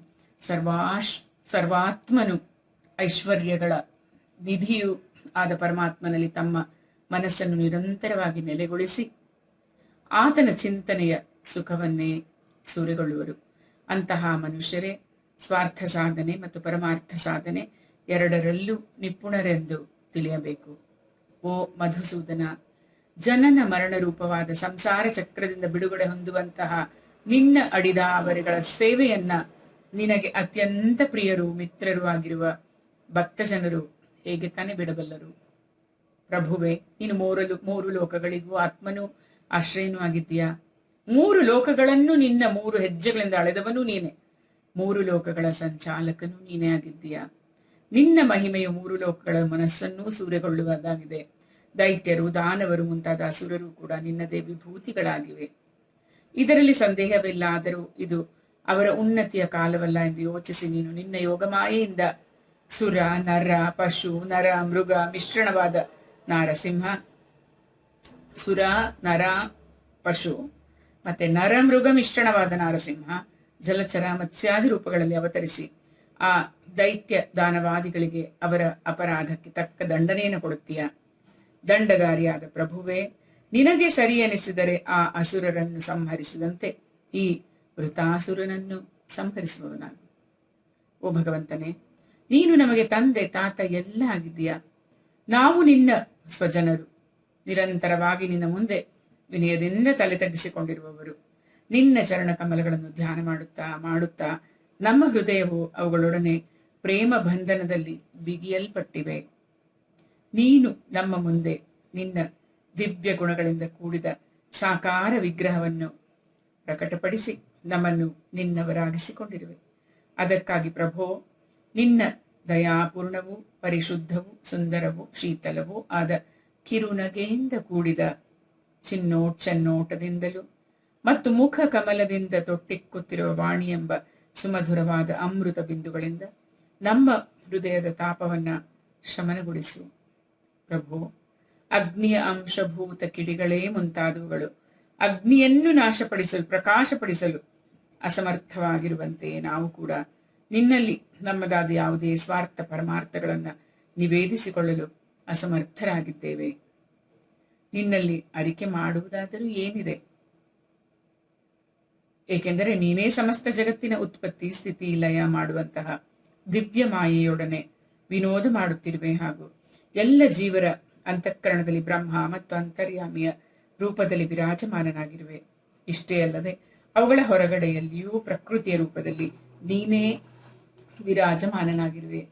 ಸರ್ವಾತ್ಮನು, ಐಶ್ವರ್ಯಗಳ ನಿಧಿಯೂ ಆದ ಪರಮಾತ್ಮನಲ್ಲಿ ತಮ್ಮ ಮನಸ್ಸನ್ನು ನಿರಂತರವಾಗಿ ನೆಲೆಗೊಳಿಸಿ ಆತನ ಚಿಂತನೆಯ ಸುಖವನ್ನೇ ಸೂರೆಗೊಳ್ಳುವರು. ಅಂತಹ ಮನುಷ್ಯರೇ ಸ್ವಾರ್ಥ ಸಾಧನೆ ಮತ್ತು ಪರಮಾರ್ಥ ಸಾಧನೆ ಎರಡರಲ್ಲೂ ನಿಪುಣರೆಂದು ತಿಳಿಯಬೇಕು. ಓ ಮಧುಸೂದನ, ಜನನ ಮರಣ ರೂಪವಾದ ಸಂಸಾರ ಚಕ್ರದಿಂದ ಬಿಡುಗಡೆ ಹೊಂದುವಂತಹ ನಿನ್ನ ಅಡಿದಾವರೆಗಳ ಸೇವೆಯನ್ನ ನಿನಗೆ ಅತ್ಯಂತ ಪ್ರಿಯರು ಮಿತ್ರರು ಆಗಿರುವ ಭಕ್ತ ಜನರು ಹೇಗೆ ತಾನೇ ಬಿಡಬಲ್ಲರು? ಪ್ರಭುವೆ, ನೀನು ಮೂರು ಲೋಕಗಳಿಗೂ ಆತ್ಮನೂ ಆಶ್ರಯನೂ ಆಗಿದ್ದೀಯಾ. 3 ಲೋಕಗಳನ್ನು ನಿನ್ನ 3 ಹೆಜ್ಜೆಗಳಿಂದ ಅಳೆದವನು ನೀನೆ. 3 ಲೋಕಗಳ ಸಂಚಾಲಕನೂ ನೀನೇ ಆಗಿದ್ದೀಯಾ. ನಿನ್ನ ಮಹಿಮೆಯು 3 ಲೋಕಗಳ ಮನಸ್ಸನ್ನೂ ಸೂರೆಗೊಳ್ಳುವುದಾಗಿದೆ. ದೈತ್ಯರು, ದಾನವರು ಮುಂತಾದ ಅಸುರರು ಕೂಡ ನಿನ್ನದೇ ವಿಭೂತಿಗಳಾಗಿವೆ. ಇದರಲ್ಲಿ ಸಂದೇಹವಿಲ್ಲ. ಆದರೂ ಇದು ಅವರ ಉನ್ನತಿಯ ಕಾಲವಲ್ಲ ಎಂದು ಯೋಚಿಸಿ ನೀನು ನಿನ್ನ ಯೋಗಮಾಯೆಯಿಂದ ಸುರ, ನರ, ಪಶು, ನರ, ಮೃಗ ಮಿಶ್ರಣವಾದ ನಾರಸಿಂಹ, ಸುರ, ನರ, ಪಶು ಮತ್ತೆ ನರ, ಮೃಗ ಮಿಶ್ರಣವಾದ ನಾರಸಿಂಹ, ಜಲಚರ, ಮತ್ಸ್ಯಾದಿ ರೂಪಗಳಲ್ಲಿ ಅವತರಿಸಿ ಆ ದೈತ್ಯ ದಾನವಾದಿಗಳಿಗೆ ಅವರ ಅಪರಾಧಕ್ಕೆ ತಕ್ಕ ದಂಡನೆಯನ್ನು ಕೊಡುತ್ತೀಯ. ದಂಡಗಾರಿಯಾದ ಪ್ರಭುವೇ, ನಿನಗೆ ಸರಿ ಎನಿಸಿದರೆ ಆ ಅಸುರರನ್ನು ಸಂಹರಿಸಿದಂತೆ ಈ ವೃತಾಸುರನನ್ನು ಸಂಹರಿಸುವವನಾಗು. ಓ ಭಗವಂತನೇ, ನೀನು ನಮಗೆ ತಂದೆ ತಾತ ಎಲ್ಲ ಆಗಿದ್ದೀಯಾ. ನಾವು ನಿನ್ನ ಸ್ವಜನರು, ನಿರಂತರವಾಗಿ ನಿನ್ನ ಮುಂದೆ ವಿನಯದಿಂದ ತಲೆ ತಗ್ಗಿಸಿಕೊಂಡಿರುವವರು. ನಿನ್ನ ಚರಣ ಕಮಲಗಳನ್ನು ಧ್ಯಾನ ಮಾಡುತ್ತಾ ನಮ್ಮ ಹೃದಯವು ಅವುಗಳೊಡನೆ ಪ್ರೇಮ ಬಂಧನದಲ್ಲಿ ಬಿಗಿಯಲ್ಪಟ್ಟಿವೆ. ನೀನು ನಮ್ಮ ಮುಂದೆ ನಿನ್ನ ದಿವ್ಯ ಗುಣಗಳಿಂದ ಕೂಡಿದ ಸಾಕಾರ ವಿಗ್ರಹವನ್ನು ಪ್ರಕಟಪಡಿಸಿ ನಮ್ಮನ್ನು ನಿನ್ನವರಾಗಿಸಿಕೊಂಡಿರುವೆ. ಅದಕ್ಕಾಗಿ ಪ್ರಭೋ, ನಿನ್ನ ದಯಾಪೂರ್ಣವೂ ಪರಿಶುದ್ಧವೂ ಸುಂದರವೂ ಶೀತಲವೂ ಆದ ಕಿರುನಗೆಯಿಂದ ಕೂಡಿದ ಚೆನ್ನೋಟದಿಂದಲೂ ಮತ್ತು ಮುಖ ಕಮಲದಿಂದ ತೊಟ್ಟಿಕ್ಕುತ್ತಿರುವ ವಾಣಿ ಎಂಬ ಸುಮಧುರವಾದ ಅಮೃತ ಬಿಂದುಗಳಿಂದ ನಮ್ಮ ಹೃದಯದ ತಾಪವನ್ನ ಶಮನಗೊಳಿಸು. ಪ್ರಭು, ಅಗ್ನಿಯ ಅಂಶಭೂತ ಕಿಡಿಗಳೇ ಮುಂತಾದವುಗಳು ಅಗ್ನಿಯನ್ನು ಪ್ರಕಾಶಪಡಿಸಲು ಅಸಮರ್ಥವಾಗಿರುವಂತೆ ನಾವು ಕೂಡ ನಿನ್ನಲ್ಲಿ ನಮ್ಮದಾದ ಯಾವುದೇ ಸ್ವಾರ್ಥ ಪರಮಾರ್ಥಗಳನ್ನ ನಿವೇದಿಸಿಕೊಳ್ಳಲು ಅಸಮರ್ಥರಾಗಿದ್ದೇವೆ. ನಿನ್ನಲ್ಲಿ ಅರಿಕೆ ಮಾಡುವುದಾದರೂ ಏನಿದೆ? ಏಕೆಂದರೆ ನೀನೇ ಸಮಸ್ತ ಜಗತ್ತಿನ ಉತ್ಪತ್ತಿ, ಸ್ಥಿತಿ, ಲಯ ಮಾಡುವಂತಹ ದಿವ್ಯ ಮಾಯೆಯೊಡನೆ ವಿನೋದ ಮಾಡುತ್ತಿರುವೆ. ಹಾಗೂ ಎಲ್ಲ ಜೀವರ ಅಂತಃಕರಣದಲ್ಲಿ ಬ್ರಹ್ಮ ಮತ್ತು ಅಂತರ್ಯಾಮಿಯ ರೂಪದಲ್ಲಿ ವಿರಾಜಮಾನನಾಗಿರುವೆ. ಇಷ್ಟೇ ಅಲ್ಲದೆ ಅವುಗಳ ಹೊರಗಡೆಯಲ್ಲಿಯೂ ಪ್ರಕೃತಿಯ ರೂಪದಲ್ಲಿ ನೀನೇ ವಿರಾಜಮಾನನಾಗಿರುವೆ.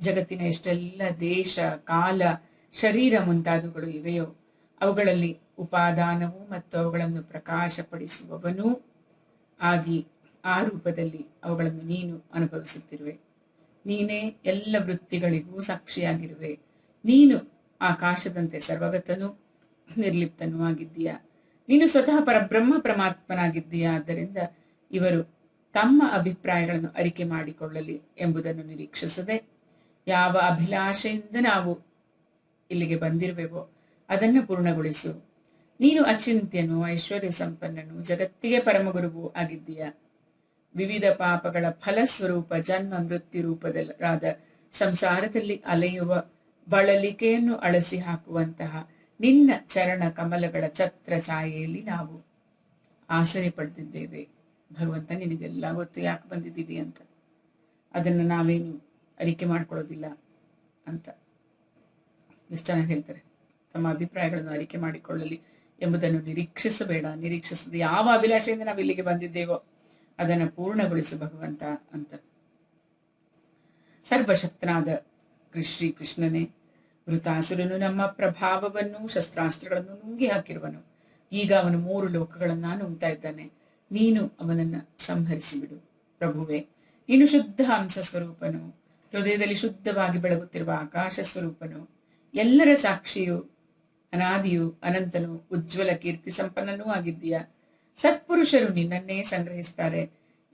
ಜಗತ್ತಿನ ಎಷ್ಟೆಲ್ಲ ದೇಶ, ಕಾಲ, ಶರೀರ ಮುಂತಾದವುಗಳು ಇವೆಯೋ ಅವುಗಳಲ್ಲಿ ಉಪಾದಾನವೂ ಮತ್ತು ಅವುಗಳನ್ನು ಪ್ರಕಾಶಪಡಿಸುವವನೂ ಆಗಿ ಆ ರೂಪದಲ್ಲಿ ಅವುಗಳನ್ನು ನೀನು ಅನುಭವಿಸುತ್ತಿರುವೆ. ನೀನೇ ಎಲ್ಲ ವೃತ್ತಿಗಳಿಗೂ ಸಾಕ್ಷಿಯಾಗಿರುವೆ. ನೀನು ಆಕಾಶದಂತೆ ಸರ್ವಗತನೂ ನಿರ್ಲಿಪ್ತನೂ ಆಗಿದ್ದೀಯಾ. ನೀನು ಸ್ವತಃ ಪರಬ್ರಹ್ಮ ಪರಮಾತ್ಮನಾಗಿದ್ದೀಯಾ. ಆದ್ದರಿಂದ ಇವರು ತಮ್ಮ ಅಭಿಪ್ರಾಯಗಳನ್ನು ಅರಿಕೆ ಮಾಡಿಕೊಳ್ಳಲಿ ಎಂಬುದನ್ನು ನಿರೀಕ್ಷಿಸದೆ ಯಾವ ಅಭಿಲಾಷೆಯಿಂದ ನಾವು ಇಲ್ಲಿಗೆ ಬಂದಿರುವೆವೋ ಅದನ್ನು ಪೂರ್ಣಗೊಳಿಸು. ನೀನು ಅಚಿಂತ್ಯನು, ಐಶ್ವರ್ಯ ಸಂಪನ್ನನು, ಜಗತ್ತಿಗೆ ಪರಮಗುರುವು ಆಗಿದ್ದೀಯಾ. ವಿವಿಧ ಪಾಪಗಳ ಫಲಸ್ವರೂಪ ಜನ್ಮ ಮೃತ್ಯು ರೂಪದಲ್ಲಾದ ಸಂಸಾರದಲ್ಲಿ ಅಲೆಯುವ ಬಳಲಿಕೆಯನ್ನು ಅಳಸಿ ಹಾಕುವಂತಹ ನಿನ್ನ ಚರಣ ಕಮಲಗಳ ಛತ್ರ ಛಾಯೆಯಲ್ಲಿ ನಾವು ಆಸರೆ ಪಡೆದಿದ್ದೇವೆ. ಭಗವಂತ, ನಿನಗೆಲ್ಲ ಗೊತ್ತು ಯಾಕೆ ಬಂದಿದ್ದೀವಿ ಅಂತ. ಅದನ್ನು ನಾವೇನು ಅರಿಕೆ ಮಾಡ್ಕೊಳ್ಳೋದಿಲ್ಲ ಅಂತ ಎಷ್ಟು ಚೆನ್ನಾಗಿ ಹೇಳ್ತಾರೆ. ತಮ್ಮ ಅಭಿಪ್ರಾಯಗಳನ್ನು ಅರಿಕೆ ಮಾಡಿಕೊಳ್ಳಲಿ ಎಂಬುದನ್ನು ನಿರೀಕ್ಷಿಸಬೇಡ. ನಿರೀಕ್ಷಿಸದೆ ಯಾವ ಅಭಿಲಾಷೆಯಿಂದ ನಾವು ಇಲ್ಲಿಗೆ ಬಂದಿದ್ದೇವೋ ಅದನ್ನು ಪೂರ್ಣಗೊಳಿಸು ಭಗವಂತ ಅಂತ. ಸರ್ವಶಕ್ತನಾದ ಶ್ರೀ ಕೃಷ್ಣನೇ, ವೃತಾಸುರನು ನಮ್ಮ ಪ್ರಭಾವವನ್ನು ಶಸ್ತ್ರಾಸ್ತ್ರಗಳನ್ನು ನುಂಗಿ ಹಾಕಿರುವನು. ಈಗ ಅವನು 3 ಲೋಕಗಳನ್ನ ನುಂಗ್ತಾ ಇದ್ದಾನೆ. ನೀನು ಅವನನ್ನ ಸಂಹರಿಸಿಬಿಡು. ಪ್ರಭುವೆ, ನೀನು ಶುದ್ಧ ಹಂಸ ಸ್ವರೂಪನು, ಹೃದಯದಲ್ಲಿ ಶುದ್ಧವಾಗಿ ಬೆಳಗುತ್ತಿರುವ ಆಕಾಶ ಸ್ವರೂಪನು, ಎಲ್ಲರ ಸಾಕ್ಷಿಯು, ಅನಾದಿಯು, ಅನಂತನು, ಉಜ್ವಲ ಕೀರ್ತಿ ಸಂಪನ್ನನೂ ಆಗಿದ್ದೀಯ. ಸತ್ಪುರುಷರು ನಿನ್ನನ್ನೇ ಸಂಗ್ರಹಿಸ್ತಾರೆ.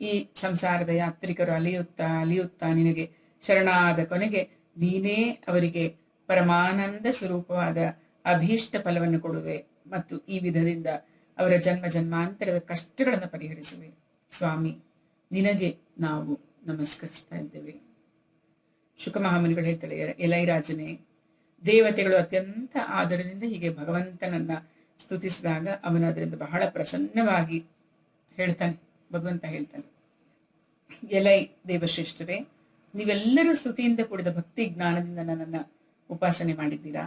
ಈ ಸಂಸಾರದ ಯಾತ್ರಿಕರು ಅಲಿಯುತ್ತಾ ಅಲಿಯುತ್ತಾ ನಿನಗೆ ಶರಣಾದ ಕೊನೆಗೆ ನೀನೇ ಅವರಿಗೆ ಪರಮಾನಂದ ಸ್ವರೂಪವಾದ ಅಭೀಷ್ಟ ಫಲವನ್ನು ಕೊಡುವೆ ಮತ್ತು ಈ ವಿಧದಿಂದ ಅವರ ಜನ್ಮ ಜನ್ಮಾಂತರದ ಕಷ್ಟಗಳನ್ನು ಪರಿಹರಿಸುವೆ. ಸ್ವಾಮಿ, ನಿನಗೆ ನಾವು ನಮಸ್ಕರಿಸ್ತಾ ಇದ್ದೇವೆ. ಶುಕಮಹಾಮುನಿಗಳು ಹೇಳ್ತಾರೆ, ಎಲೈರಾಜನೇ, ದೇವತೆಗಳು ಅತ್ಯಂತ ಆದರದಿಂದ ಹೀಗೆ ಭಗವಂತನನ್ನ ಸ್ತುತಿಸಿದಾಗ ಅವನು ಅದರಿಂದ ಬಹಳ ಪ್ರಸನ್ನವಾಗಿ ಹೇಳ್ತಾನೆ. ಭಗವಂತ ಹೇಳ್ತಾನೆ, ಎಲೈ ದೇವಶ್ರೇಷ್ಠರೇ, ನೀವೆಲ್ಲರೂ ಸ್ತುತಿಯಿಂದ ಕೂಡಿದ ಭಕ್ತಿ ಜ್ಞಾನದಿಂದ ನನ್ನನ್ನ ಉಪಾಸನೆ ಮಾಡಿದ್ದೀರಾ.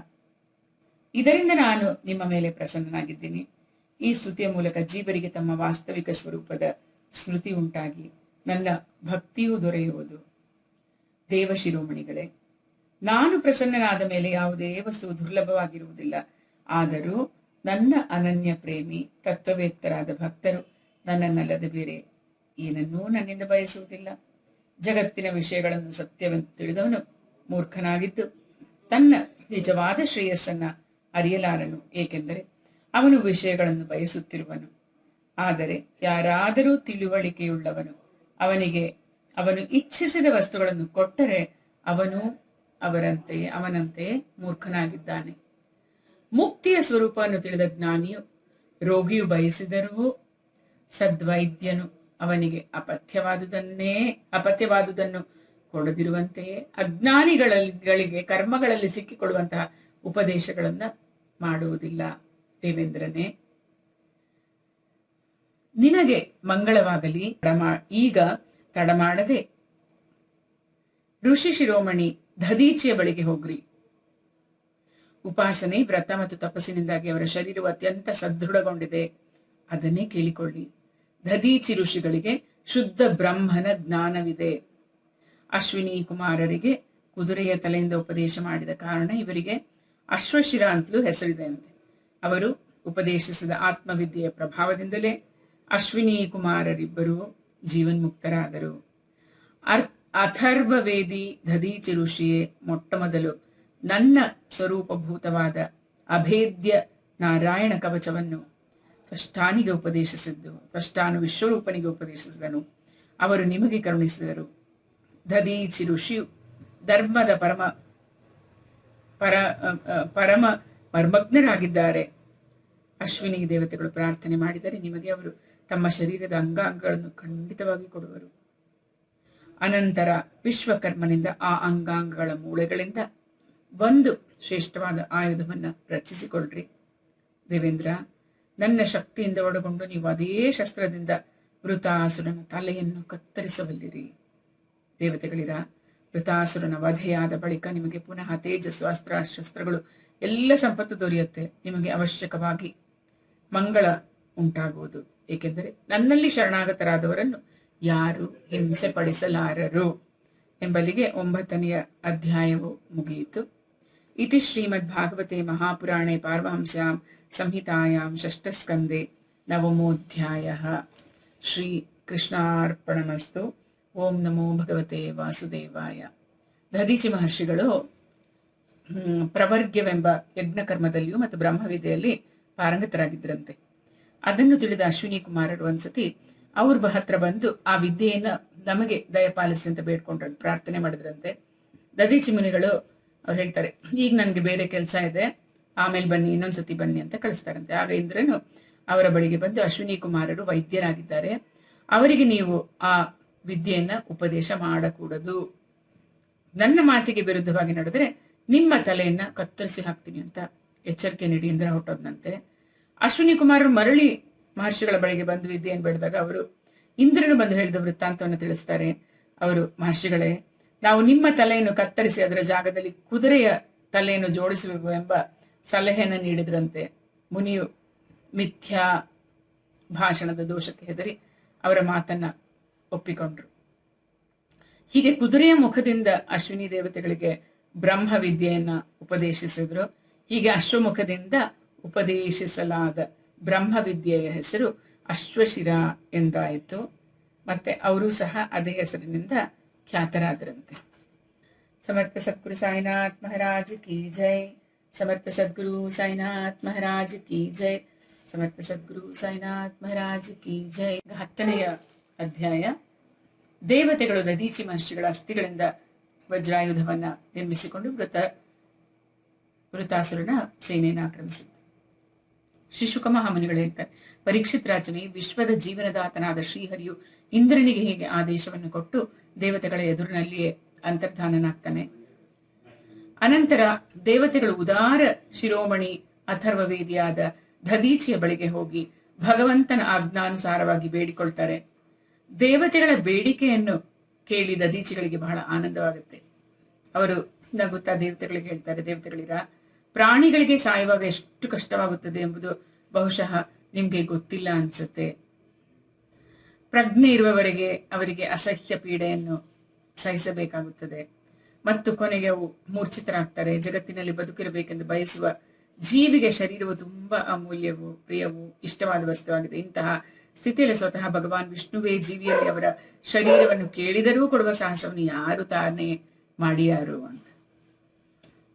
ಇದರಿಂದ ನಾನು ನಿಮ್ಮ ಮೇಲೆ ಪ್ರಸನ್ನನಾಗಿದ್ದೀನಿ. ಈ ಸ್ತುತಿಯ ಮೂಲಕ ಜೀವರಿಗೆ ತಮ್ಮ ವಾಸ್ತವಿಕ ಸ್ವರೂಪದ ಸ್ಮೃತಿ ಉಂಟಾಗಿ ನನ್ನ ಭಕ್ತಿಯೂ ದೊರೆಯುವುದು. ದೇವಶಿರೋಮಣಿಗಳೇ, ನಾನು ಪ್ರಸನ್ನನಾದ ಮೇಲೆ ಯಾವುದೇ ವಸ್ತು ದುರ್ಲಭವಾಗಿರುವುದಿಲ್ಲ. ಆದರೂ ನನ್ನ ಅನನ್ಯ ಪ್ರೇಮಿ ತತ್ವವೇತ್ತರಾದ ಭಕ್ತರು ನನ್ನನ್ನಲ್ಲದೆ ಬೇರೆ ಏನನ್ನೂ ನನ್ನಿಂದ ಬಯಸುವುದಿಲ್ಲ. ಜಗತ್ತಿನ ವಿಷಯಗಳನ್ನು ಸತ್ಯವೆಂದು ತಿಳಿದವನು ಮೂರ್ಖನಾಗಿದ್ದು ತನ್ನ ನಿಜವಾದ ಶ್ರೇಯಸ್ಸನ್ನ ಅರಿಯಲಾರನು, ಏಕೆಂದರೆ ಅವನು ವಿಷಯಗಳನ್ನು ಬಯಸುತ್ತಿರುವನು. ಆದರೆ ಯಾರಾದರೂ ತಿಳುವಳಿಕೆಯುಳ್ಳವನು ಅವನು ಇಚ್ಛಿಸಿದ ವಸ್ತುಗಳನ್ನು ಕೊಟ್ಟರೆ ಅವನಂತೆಯೇ ಮೂರ್ಖನಾಗಿದ್ದಾನೆ. ಮುಕ್ತಿಯ ಸ್ವರೂಪವನ್ನು ತಿಳಿದ ಜ್ಞಾನಿಯು ರೋಗಿಯು ಬಯಸಿದರೂ ಸದ್ವೈದ್ಯನು ಅವನಿಗೆ ಅಪಥ್ಯವಾದುದನ್ನು ಕೊಡದಿರುವಂತೆಯೇ ಅಜ್ಞಾನಿಗಳಿಗೆ ಕರ್ಮಗಳಲ್ಲಿ ಸಿಕ್ಕಿಕೊಳ್ಳುವಂತಹ ಉಪದೇಶಗಳನ್ನ ಮಾಡುವುದಿಲ್ಲ. ದೇವೇಂದ್ರನೇ, ನಿನಗೆ ಮಂಗಳವಾಗಲಿ. ಈಗ ತಡಮಾಡದೆ ಋಷಿ ಶಿರೋಮಣಿ ದಧೀಚಿಯ ಬಳಿಗೆ ಹೋಗ್ರಿ. ಉಪಾಸನೆ, ವ್ರತ ಮತ್ತು ತಪಸ್ಸಿನಿಂದಾಗಿ ಅವರ ಶರೀರವು ಅತ್ಯಂತ ಸದೃಢಗೊಂಡಿದೆ. ಅದನ್ನೇ ಕೇಳಿಕೊಳ್ಳಿ. ದಧೀಚಿ ಋಷಿಗಳಿಗೆ ಶುದ್ಧ ಬ್ರಹ್ಮನ ಜ್ಞಾನವಿದೆ. ಅಶ್ವಿನಿ ಕುಮಾರರಿಗೆ ಕುದುರೆಯ ತಲೆಯಿಂದ ಉಪದೇಶ ಮಾಡಿದ ಕಾರಣ ಇವರಿಗೆ ಅಶ್ವಶಿರ ಅಂತಲೂ ಹೆಸರಿದೆ ಅಂತೆ. ಅವರು ಉಪದೇಶಿಸಿದ ಆತ್ಮವಿದ್ಯೆಯ ಪ್ರಭಾವದಿಂದಲೇ ಅಶ್ವಿನಿ ಕುಮಾರರಿಬ್ಬರು ಜೀವನ್ಮುಕ್ತರಾದರು. ಅಥರ್ವವೇದಿ ದಧೀಚಿ ಋಷಿಯೇ ಮೊಟ್ಟ ಮೊದಲು ನನ್ನ ಸ್ವರೂಪಭೂತವಾದ ಅಭೇದ್ಯ ನಾರಾಯಣ ಕವಚವನ್ನು ತ್ವಷ್ಟಾನು ವಿಶ್ವರೂಪನಿಗೆ ಉಪದೇಶಿಸಿದನು. ಅವರು ನಿಮಗೆ ಕರುಣಿಸಿದರು. ದಧೀಚಿ ಋಷಿಯು ಧರ್ಮದ ಪರಮ ಮರ್ಮಜ್ಞರಾಗಿದ್ದಾರೆ. ಅಶ್ವಿನಿ ದೇವತೆಗಳು ಪ್ರಾರ್ಥನೆ ಮಾಡಿದರೆ ನಿಮಗೆ ಅವರು ತಮ್ಮ ಶರೀರದ ಅಂಗಾಂಗಗಳನ್ನು ಖಂಡಿತವಾಗಿ ಕೊಡುವರು. ಅನಂತರ ವಿಶ್ವಕರ್ಮನಿಂದ ಆ ಅಂಗಾಂಗಗಳ ಮೂಳೆಗಳಿಂದ ಒಂದು ಶ್ರೇಷ್ಠವಾದ ಆಯುಧವನ್ನ ರಚಿಸಿಕೊಳ್ಳ್ರಿ. ದೇವೇಂದ್ರ, ನನ್ನ ಶಕ್ತಿಯಿಂದ ಒಳಗೊಂಡು ನೀವು ಅದೇ ಶಸ್ತ್ರದಿಂದ ವೃತಾಸುರನ ತಲೆಯನ್ನು ಕತ್ತರಿಸಬಲ್ಲಿರಿ. ದೇವತೆಗಳಿರ, ವೃತಾಸುರನ ವಧೆಯಾದ ಬಳಿಕ ನಿಮಗೆ ಪುನಃ ತೇಜಸ್ಸು, ಅಸ್ತ್ರ ಶಸ್ತ್ರಗಳು ಎಲ್ಲ ಸಂಪತ್ತು ದೊರೆಯುತ್ತೆ. ನಿಮಗೆ ಅವಶ್ಯಕವಾಗಿ ಮಂಗಳ ಉಂಟಾಗುವುದು. ಏಕೆಂದರೆ ನನ್ನಲ್ಲಿ ಶರಣಾಗತರಾದವರನ್ನು ಯಾರು ಹಿಂಸೆ ಪಡಿಸಲಾರರು ಎಂಬಲ್ಲಿಗೆ 9ನೆಯ ಅಧ್ಯಾಯವು ಮುಗಿಯಿತು. ಇತಿ ಶ್ರೀಮದ್ ಭಾಗವತೆ ಮಹಾಪುರಾಣೆ ಪಾರ್ವಹಂಸ್ಯಾಂ ಸಂಹಿತಾಯಾಂ ಷಷ್ಠಸ್ಕಂದೆ 9ಮೋಧ್ಯಾಯಃ. ಶ್ರೀ ಕೃಷ್ಣಾರ್ಪಣಮಸ್ತು. ಓಂ ನಮೋ ಭಗವತೆ ವಾಸುದೇವಾಯ. ದಧೀಚಿ ಮಹರ್ಷಿಗಳು ಪ್ರವರ್ಗ್ಯವೆಂಬ ಯಜ್ಞಕರ್ಮದಲ್ಲಿಯೂ ಮತ್ತು ಬ್ರಹ್ಮವಿದೆಯಲ್ಲಿ ಪಾರಂಗತರಾಗಿದ್ದರಂತೆ. ಅದನ್ನು ತಿಳಿದ ಅಶ್ವಿನಿ ಕುಮಾರರು ಒಂದ್ಸತಿ ಅವ್ರ ಹತ್ರ ಬಂದು ಆ ವಿದ್ಯೆಯನ್ನ ನಮಗೆ ದಯಪಾಲಿಸಿ ಅಂತ ಬೇಡ್ಕೊಂಡ್ರ, ಪ್ರಾರ್ಥನೆ ಮಾಡಿದ್ರಂತೆ. ದಧೀಚಿ ಮುನಿಗಳು ಅವ್ರು ಹೇಳ್ತಾರೆ, ಈಗ ನನ್ಗೆ ಬೇರೆ ಕೆಲಸ ಇದೆ, ಆಮೇಲೆ ಬನ್ನಿ, ಇನ್ನೊಂದ್ಸತಿ ಬನ್ನಿ ಅಂತ ಕಳಿಸ್ತಾರಂತೆ. ಆಗ ಇಂದ್ರನು ಅವರ ಬಳಿಗೆ ಬಂದು, ಅಶ್ವಿನಿ ಕುಮಾರರು ವೈದ್ಯರಾಗಿದ್ದಾರೆ, ಅವರಿಗೆ ನೀವು ಆ ವಿದ್ಯೆಯನ್ನ ಉಪದೇಶ ಮಾಡಕೂಡದು. ನನ್ನ ಮಾತಿಗೆ ವಿರುದ್ಧವಾಗಿ ನಡೆದ್ರೆ ನಿಮ್ಮ ತಲೆಯನ್ನ ಕತ್ತರಿಸಿ ಹಾಕ್ತೀನಿ ಅಂತ ಎಚ್ಚರಿಕೆ ನೀಡಿ ಇಂದ್ರ ಹೊರಟೋದ್ನಂತೆ. ಅಶ್ವಿನಿ ಕುಮಾರರು ಮರಳಿ ಮಹರ್ಷಿಗಳ ಬಳಿಗೆ ಬಂದು ವಿದ್ಯೆಯನ್ನು ಬೆಳೆದಾಗ ಅವರು ಇಂದ್ರನು ಬಂದು ಹೇಳಿದ ವೃತ್ತಾಂತವನ್ನು ತಿಳಿಸ್ತಾರೆ. ಅವರು, ಮಹರ್ಷಿಗಳೇ, ನಾವು ನಿಮ್ಮ ತಲೆಯನ್ನು ಕತ್ತರಿಸಿ ಅದರ ಜಾಗದಲ್ಲಿ ಕುದುರೆಯ ತಲೆಯನ್ನು ಜೋಡಿಸಬೇಕು ಎಂಬ ಸಲಹೆಯನ್ನು ನೀಡಿದ್ರಂತೆ. ಮುನಿಯು ಮಿಥ್ಯಾ ಭಾಷಣದ ದೋಷಕ್ಕೆ ಹೆದರಿ ಅವರ ಮಾತನ್ನ ಒಪ್ಪಿಕೊಂಡ್ರು. ಹೀಗೆ ಕುದುರೆಯ ಮುಖದಿಂದ ಅಶ್ವಿನಿ ದೇವತೆಗಳಿಗೆ ಬ್ರಹ್ಮ ವಿದ್ಯೆಯನ್ನ ಉಪದೇಶಿಸಿದ್ರು. ಹೀಗೆ ಅಶ್ವಮುಖದಿಂದ ಉಪದೇಶಿಸಲಾದ ಬ್ರಹ್ಮವಿದ್ಯೆಯ ಹೆಸರು ಅಶ್ವಶಿರ ಎಂದಾಯಿತು. ಮತ್ತೆ ಅವರು ಸಹ ಅದೇ ಹೆಸರಿನಿಂದ ಖ್ಯಾತರಾದರಂತೆ. ಸಮರ್ಥ ಸದ್ಗುರು ಸಾಯಿನಾಥ್ ಮಹಾರಾಜ್ ಕಿ ಜೈ. ಸಮರ್ಥ ಸದ್ಗುರು ಸಾಯಿನಾಥ್ ಮಹಾರಾಜ್ ಕಿ ಜೈ. ಸಮರ್ಥ ಸದ್ಗುರು ಸಾಯಿನಾಥ್ ಮಹಾರಾಜ್ ಕಿ ಜೈ. 10ನೆಯ ಅಧ್ಯಾಯ. ದೇವತೆಗಳು ದಧೀಚಿ ಮಹರ್ಷಿಗಳ ಅಸ್ಥಿಗಳಿಂದ ವಜ್ರಾಯುಧವನ್ನ ನಿರ್ಮಿಸಿಕೊಂಡು ವೃತಾಸುರನ ಸೇನೆಯನ್ನು ಆಕ್ರಮಿಸಿದ್ರು. ಶ್ರೀ ಶುಕ ಮಹಾಮುನಿಗಳು ಹೇಳ್ತಾರೆ, ಪರೀಕ್ಷಿತ್ ರಾಜನೇ, ವಿಶ್ವದ ಜೀವನದಾತನಾದ ಶ್ರೀಹರಿಯು ಇಂದ್ರನಿಗೆ ಹೇಗೆ ಆದೇಶವನ್ನು ಕೊಟ್ಟು ದೇವತೆಗಳ ಎದುರಿನಲ್ಲಿಯೇ ಅಂತರ್ಧಾನನಾಗ್ತಾನೆ. ಅನಂತರ ದೇವತೆಗಳು ಉದಾರ ಶಿರೋಮಣಿ ಅಥರ್ವವೇದಿಯಾದ ದಧೀಚಿಯ ಬಳಿಗೆ ಹೋಗಿ ಭಗವಂತನ ಆಜ್ಞಾನುಸಾರವಾಗಿ ಬೇಡಿಕೊಳ್ತಾರೆ. ದೇವತೆಗಳ ಬೇಡಿಕೆಯನ್ನು ಕೇಳಿ ದಧೀಚಿಗಳಿಗೆ ಬಹಳ ಆನಂದವಾಗುತ್ತೆ. ಅವರು ನಗುತ್ತಾ ದೇವತೆಗಳಿಗೆ ಹೇಳ್ತಾರೆ, ದೇವತೆಗಳಿರ, ಪ್ರಾಣಿಗಳಿಗೆ ಸಾಯುವಾಗ ಎಷ್ಟು ಕಷ್ಟವಾಗುತ್ತದೆ ಎಂಬುದು ಬಹುಶಃ ನಿಮ್ಗೆ ಗೊತ್ತಿಲ್ಲ ಅನ್ಸುತ್ತೆ. ಪ್ರಜ್ಞೆ ಇರುವವರೆಗೆ ಅವರಿಗೆ ಅಸಹ್ಯ ಪೀಡೆಯನ್ನು ಸಹಿಸಬೇಕಾಗುತ್ತದೆ ಮತ್ತು ಕೊನೆಗೆ ಅವು ಮೂರ್ಛಿತರಾಗ್ತಾರೆ. ಜಗತ್ತಿನಲ್ಲಿ ಬದುಕಿರಬೇಕೆಂದು ಬಯಸುವ ಜೀವಿಗೆ ಶರೀರವು ತುಂಬಾ ಅಮೂಲ್ಯವು, ಪ್ರಿಯವು, ಇಷ್ಟವಾದ ವಸ್ತುವಾಗಿದೆ. ಇಂತಹ ಸ್ಥಿತಿಯಲ್ಲಿ ಸ್ವತಃ ಭಗವಾನ್ ವಿಷ್ಣುವೇ ಜೀವಿಯಲ್ಲಿ ಅವರ ಶರೀರವನ್ನು ಕೇಳಿದರೂ ಕೊಡುವ ಸಾಹಸವನ್ನು ಯಾರು ತಾನೇ ಮಾಡಿಯಾರು ಅಂತ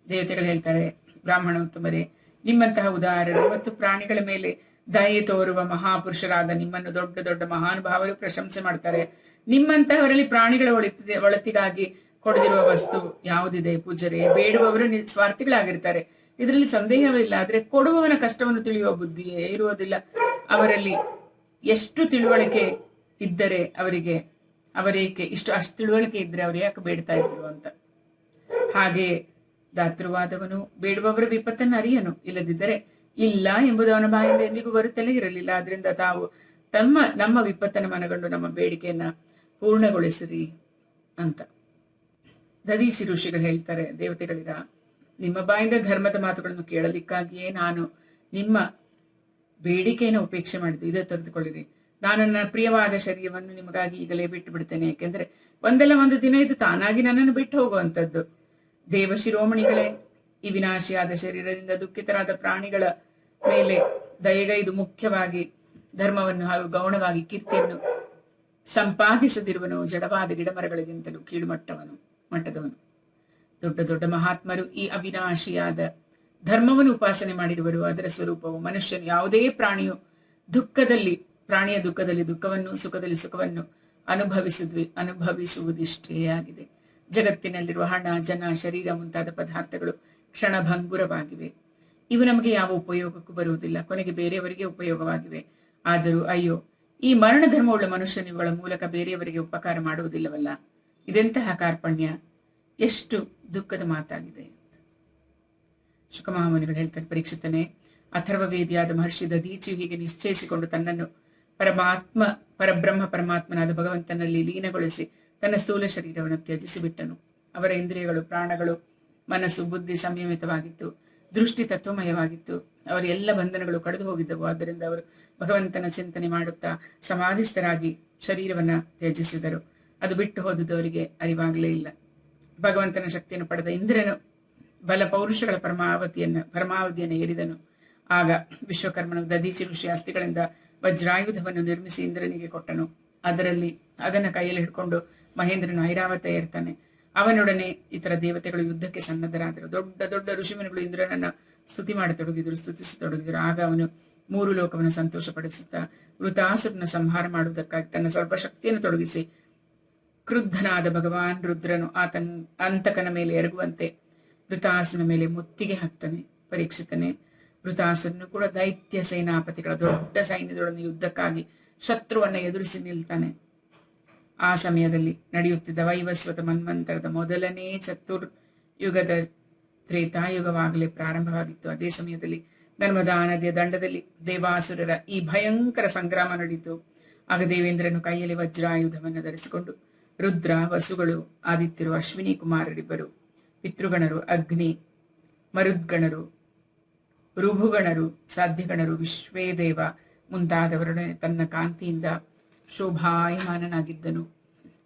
ದೇವತೆಗಳು ಹೇಳ್ತಾರೆ. ಬ್ರಾಹ್ಮಣ ಉತ್ತಮರೇ, ನಿಮ್ಮಂತಹ ಉದಾರರು ಮತ್ತು ಪ್ರಾಣಿಗಳ ಮೇಲೆ ದಯೆ ತೋರುವ ಮಹಾಪುರುಷರಾದ ನಿಮ್ಮನ್ನು ದೊಡ್ಡ ದೊಡ್ಡ ಮಹಾನುಭಾವರು ಪ್ರಶಂಸೆ ಮಾಡ್ತಾರೆ. ನಿಮ್ಮಂತಹವರಲ್ಲಿ ಪ್ರಾಣಿಗಳ ಒಳತಿಗಾಗಿ ಕೊಡದಿರುವ ವಸ್ತು ಯಾವುದಿದೆ ಪೂಜರೆ? ಬೇಡುವವರು ಸ್ವಾರ್ಥಿಗಳಾಗಿರ್ತಾರೆ, ಇದರಲ್ಲಿ ಸಂದೇಹವಿಲ್ಲ. ಆದ್ರೆ ಕೊಡುವವನ ಕಷ್ಟವನ್ನು ತಿಳಿಯುವ ಬುದ್ಧಿಯೇ ಇರುವುದಿಲ್ಲ ಅವರಲ್ಲಿ. ಎಷ್ಟು ತಿಳುವಳಿಕೆ ಇದ್ದರೆ ಅವರೇಕೆ ಅಷ್ಟು ತಿಳುವಳಿಕೆ ಇದ್ರೆ ಅವ್ರು ಯಾಕೆ ಬೇಡ್ತಾ ಇದ್ರು ಅಂತ. ಹಾಗೆ ದಾತೃವಾದವನು ಬೇಡುವವರ ವಿಪತ್ತನ್ನು ಅರಿಯನು, ಇಲ್ಲದಿದ್ದರೆ ಇಲ್ಲ ಎಂಬುದು ಅವನ ಬಾಯಿಂದ ಎಂದಿಗೂ ಬರುತ್ತಲೇ ಇರಲಿಲ್ಲ. ಆದ್ರಿಂದ ತಾವು ನಮ್ಮ ವಿಪತ್ತನ್ನು ಮನಗಂಡು ನಮ್ಮ ಬೇಡಿಕೆಯನ್ನ ಪೂರ್ಣಗೊಳಿಸಿರಿ ಅಂತ ದಧೀಚಿ ಋಷಿಗಳು ಹೇಳ್ತಾರೆ. ದೇವತೆಗಳಿಗ, ನಿಮ್ಮ ಬಾಯಿಂದ ಧರ್ಮದ ಮಾತುಗಳನ್ನು ಕೇಳಲಿಕ್ಕಾಗಿಯೇ ನಾನು ನಿಮ್ಮ ಬೇಡಿಕೆಯನ್ನು ಉಪೇಕ್ಷೆ ಮಾಡಿದ್ದು. ಇದೇ ತೆಗೆದುಕೊಳ್ಳಿರಿ. ನಾನು ನನ್ನ ಪ್ರಿಯವಾದ ಶರೀರವನ್ನು ನಿಮಗಾಗಿ ಈಗಲೇ ಬಿಟ್ಟು ಬಿಡ್ತೇನೆ. ಯಾಕೆಂದ್ರೆ ಒಂದಲ್ಲ ಒಂದು ದಿನ ಇದು ತಾನಾಗಿ ನನ್ನನ್ನು ಬಿಟ್ಟು ಹೋಗುವಂಥದ್ದು. ದೇವ ಶಿರೋಮಣಿಗಳೇ, ಈ ವಿನಾಶಿಯಾದ ಶರೀರದಿಂದ ದುಃಖಿತರಾದ ಪ್ರಾಣಿಗಳ ಮೇಲೆ ದಯೆಗೈದು ಮುಖ್ಯವಾಗಿ ಧರ್ಮವನ್ನು ಹಾಗೂ ಗೌಣವಾಗಿ ಕೀರ್ತಿಯನ್ನು ಸಂಪಾದಿಸದಿರುವನು ಜಡವಾದ ಗಿಡಮರಗಳಿಗಿಂತಲೂ ಕೀಳು ಮಟ್ಟದವನು. ದೊಡ್ಡ ದೊಡ್ಡ ಮಹಾತ್ಮರು ಈ ಅವಿನಾಶಿಯಾದ ಧರ್ಮವನ್ನು ಉಪಾಸನೆ ಮಾಡಿರುವರು. ಅದರ ಸ್ವರೂಪವು ಮನುಷ್ಯನು ಯಾವುದೇ ಪ್ರಾಣಿಯ ದುಃಖದಲ್ಲಿ ದುಃಖವನ್ನು, ಸುಖದಲ್ಲಿ ಸುಖವನ್ನು ಅನುಭವಿಸುವುದಿಷ್ಟೇ ಆಗಿದೆ. ಜಗತ್ತಿನಲ್ಲಿರುವ ಹಣ, ಜನ, ಶರೀರ ಮುಂತಾದ ಪದಾರ್ಥಗಳು ಕ್ಷಣಭಂಗುರವಾಗಿವೆ. ಇವು ನಮಗೆ ಯಾವ ಉಪಯೋಗಕ್ಕೂ ಬರುವುದಿಲ್ಲ, ಕೊನೆಗೆ ಬೇರೆಯವರಿಗೆ ಉಪಯೋಗವಾಗಿವೆ. ಆದರೂ ಅಯ್ಯೋ, ಈ ಮರಣ ಧರ್ಮವುಳ್ಳ ಮನುಷ್ಯನು ಇವುಗಳ ಮೂಲಕ ಬೇರೆಯವರಿಗೆ ಉಪಕಾರ ಮಾಡುವುದಿಲ್ಲವಲ್ಲ. ಇದೆಂತಹ ಕಾರ್ಪಣ್ಯ, ಎಷ್ಟು ದುಃಖದ ಮಾತಾಗಿದೆ. ಶುಕಮಹಾಮುನಿಗಳು ಹೇಳ್ತಾರೆ, ಪರೀಕ್ಷಿತನೇ, ಅಥರ್ವವೇದಿಯಾದ ಮಹರ್ಷಿ ದಧೀಚಿಯು ಹೀಗೆ ನಿಶ್ಚಯಿಸಿಕೊಂಡು ತನ್ನನ್ನು ಪರಬ್ರಹ್ಮ ಪರಮಾತ್ಮನಾದ ಭಗವಂತನಲ್ಲಿ ಲೀನಗೊಳಿಸಿ ತನ್ನ ಸ್ಥೂಲ ಶರೀರವನ್ನು ತ್ಯಜಿಸಿಬಿಟ್ಟನು. ಅವರ ಇಂದ್ರಿಯಗಳು, ಪ್ರಾಣಗಳು, ಮನಸ್ಸು, ಬುದ್ಧಿ ಸಂಯಮಿತವಾಗಿತ್ತು, ದೃಷ್ಟಿ ತತ್ವಮಯವಾಗಿತ್ತು. ಅವರ ಎಲ್ಲ ಬಂಧನಗಳು ಕಳೆದು ಹೋಗಿದ್ದವು. ಆದ್ದರಿಂದ ಅವರು ಭಗವಂತನ ಚಿಂತನೆ ಮಾಡುತ್ತಾ ಸಮಾಧಿಸ್ಥರಾಗಿ ಶರೀರವನ್ನ ತ್ಯಜಿಸಿದರು. ಅದು ಬಿಟ್ಟು ಹೋದುದು ಅವರಿಗೆ ಅರಿವಾಗಲೇ ಇಲ್ಲ. ಭಗವಂತನ ಶಕ್ತಿಯನ್ನು ಪಡೆದ ಇಂದ್ರನು ಬಲ ಪೌರುಷಗಳ ಪರಮಾವಧಿಯನ್ನು ಏರಿದನು. ಆಗ ವಿಶ್ವಕರ್ಮನು ದಧೀಚಿ ಋಷಿ ಅಸ್ಥಿಗಳಿಂದ ವಜ್ರಾಯುಧವನ್ನು ನಿರ್ಮಿಸಿ ಇಂದ್ರನಿಗೆ ಕೊಟ್ಟನು. ಅದನ್ನ ಕೈಯಲ್ಲಿ ಹಿಡ್ಕೊಂಡು ಮಹೇಂದ್ರನು ಐರಾವತ ಏರ್ತಾನೆ. ಅವನೊಡನೆ ಇತರ ದೇವತೆಗಳು ಯುದ್ಧಕ್ಕೆ ಸನ್ನದ್ಧರಾದರು. ದೊಡ್ಡ ದೊಡ್ಡ ಋಷಿಮುನಿಗಳು ಇಂದ್ರನನ್ನ ಸ್ತುತಿಸತೊಡಗಿದರು. ಆಗ ಅವನು 3 ಲೋಕವನ್ನು ಸಂತೋಷಪಡಿಸುತ್ತಾ ವೃತಾಸುರನ ಸಂಹಾರ ಮಾಡುವುದಕ್ಕಾಗಿ ತನ್ನ ಸ್ವಲ್ಪ ಶಕ್ತಿಯನ್ನು ತೊಡಗಿಸಿ ಕ್ರುದ್ಧನಾದ ಭಗವಾನ್ ರುದ್ರನು ಅಂತಕನ ಮೇಲೆ ಎರಗುವಂತೆ ವೃತಾಸುರನ ಮೇಲೆ ಮುತ್ತಿಗೆ ಹಾಕ್ತಾನೆ. ಪರೀಕ್ಷಿತನೇ, ವೃತಾಸುರನು ಕೂಡ ದೈತ್ಯ ಸೇನಾಪತಿಗಳ ದೊಡ್ಡ ಸೈನ್ಯದೊಡನೆ ಯುದ್ಧಕ್ಕಾಗಿ ಶತ್ರುವನ್ನ ಎದುರಿಸಿ ನಿಲ್ತಾನೆ. ಆ ಸಮಯದಲ್ಲಿ ನಡೆಯುತ್ತಿದ್ದ ವೈವಸ್ವತ ಮನ್ವಂತರದ ಮೊದಲನೇ ಚತುರ್ಯುಗದ ತ್ರೇತಾಯುಗವಾಗಲೇ ಪ್ರಾರಂಭವಾಗಿತ್ತು. ಅದೇ ಸಮಯದಲ್ಲಿ ನರ್ಮದಾ ನದಿಯ ದಂಡದಲ್ಲಿ ದೇವಾಸುರರ ಈ ಭಯಂಕರ ಸಂಗ್ರಾಮ ನಡೆಯಿತು. ಆಗ ದೇವೇಂದ್ರನು ಕೈಯಲ್ಲಿ ವಜ್ರಾಯುಧವನ್ನು ಧರಿಸಿಕೊಂಡು ರುದ್ರ, ವಸುಗಳು, ಆದಿತ್ಯರು, ಅಶ್ವಿನಿ ಕುಮಾರರಿಬ್ಬರು, ಪಿತೃಗಣರು, ಅಗ್ನಿ, ಮರುದ್ಗಣರು, ಋಭುಗಣರು, ಸಾಧ್ಯಗಣರು, ವಿಶ್ವೇದೇವ ಮುಂತಾದವರೊಡನೆ ತನ್ನ ಕಾಂತಿಯಿಂದ ಶೋಭಾಯಮಾನನಾಗಿದ್ದನು.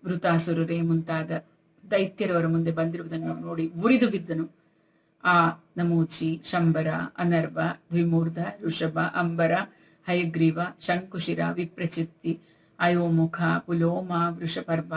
ವೃತಾಸುರರೇ ಮುಂತಾದ ದೈತ್ಯರವರ ಮುಂದೆ ಬಂದಿರುವುದನ್ನು ನೋಡಿ ಉರಿದು ಬಿದ್ದನು. ಆ ನಮೂಚಿ, ಶಂಬರ, ಅನರ್ವ, ದ್ವಿಮೂರ್ಧ, ಋಷಭ, ಅಂಬರ, ಹಯಗ್ರೀವ, ಶಂಕುಶಿರ, ವಿಪ್ರಚಿತ್ತಿ, ಅಯೋಮುಖ, ಪುಲೋಮ, ವೃಷಪರ್ವ,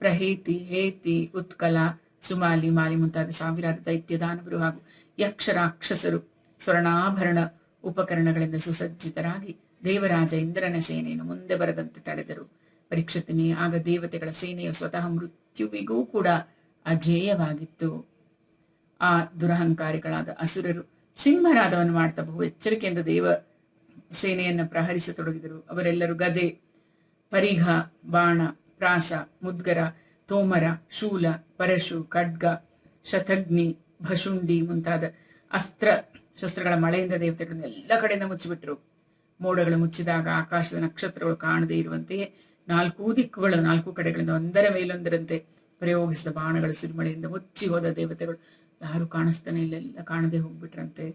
ಪ್ರಹೇತಿ, ಹೇತಿ, ಉತ್ಕಲ, ಸುಮಾಲಿ, ಮಾಲಿ ಮುಂತಾದ ಸಾವಿರಾರು ದೈತ್ಯ ದಾನವರು ಹಾಗೂ ಯಕ್ಷ ರಾಕ್ಷಸರು ಸ್ವರ್ಣಾಭರಣ ಉಪಕರಣಗಳಿಂದ ಸುಸಜ್ಜಿತರಾಗಿ ದೇವರಾಜ ಇಂದ್ರನ ಸೇನೆಯನ್ನು ಮುಂದೆ ಬರದಂತೆ ತಡೆದರು. ಪರೀಕ್ಷಿತನೇ, ಆಗ ದೇವತೆಗಳ ಸೇನೆಯು ಸ್ವತಃ ಮೃತ್ಯುವಿಗೂ ಕೂಡ ಅಜೇಯವಾಗಿತ್ತು. ಆ ದುರಹಂಕಾರಿಗಳಾದ ಅಸುರರು ಸಿಂಹರಾಧವನ್ನು ಮಾಡ್ತಾ ಬಹು ಎಚ್ಚರಿಕೆಯಿಂದ ದೇವ ಸೇನೆಯನ್ನ ಪ್ರಹರಿಸತೊಡಗಿದರು. ಅವರೆಲ್ಲರೂ ಗದೆ, ಪರಿಘ, ಬಾಣ, ಪ್ರಾಸ, ಮುದ್ಗರ, ತೋಮರ, ಶೂಲ, ಪರಶು, ಖಡ್ಗ, ಶತಗ್ನಿ, ಭಶುಂಡಿ ಮುಂತಾದ ಅಸ್ತ್ರ ಶಸ್ತ್ರಗಳ ಮಳೆಯಿಂದ ದೇವತೆಗಳನ್ನು ಎಲ್ಲ ಕಡೆಯಿಂದ ಮುಚ್ಚಿಬಿಟ್ರು. ಮೋಡಗಳು ಮುಚ್ಚಿದಾಗ ಆಕಾಶದ ನಕ್ಷತ್ರಗಳು ಕಾಣದೇ ಇರುವಂತೆಯೇ ನಾಲ್ಕು ಕಡೆಗಳಿಂದ ಒಂದರ ಮೇಲೊಂದರಂತೆ ಪ್ರಯೋಗಿಸಿದ ಬಾಣಗಳು ಸುರಿಮಳೆಯಿಂದ ಮುಚ್ಚಿ ಹೋದ ದೇವತೆಗಳು ಯಾರು ಕಾಣಿಸ್ತಾನೆ ಇಲ್ಲೆಲ್ಲ ಕಾಣದೆ ಹೋಗ್ಬಿಟ್ರಂತೆ.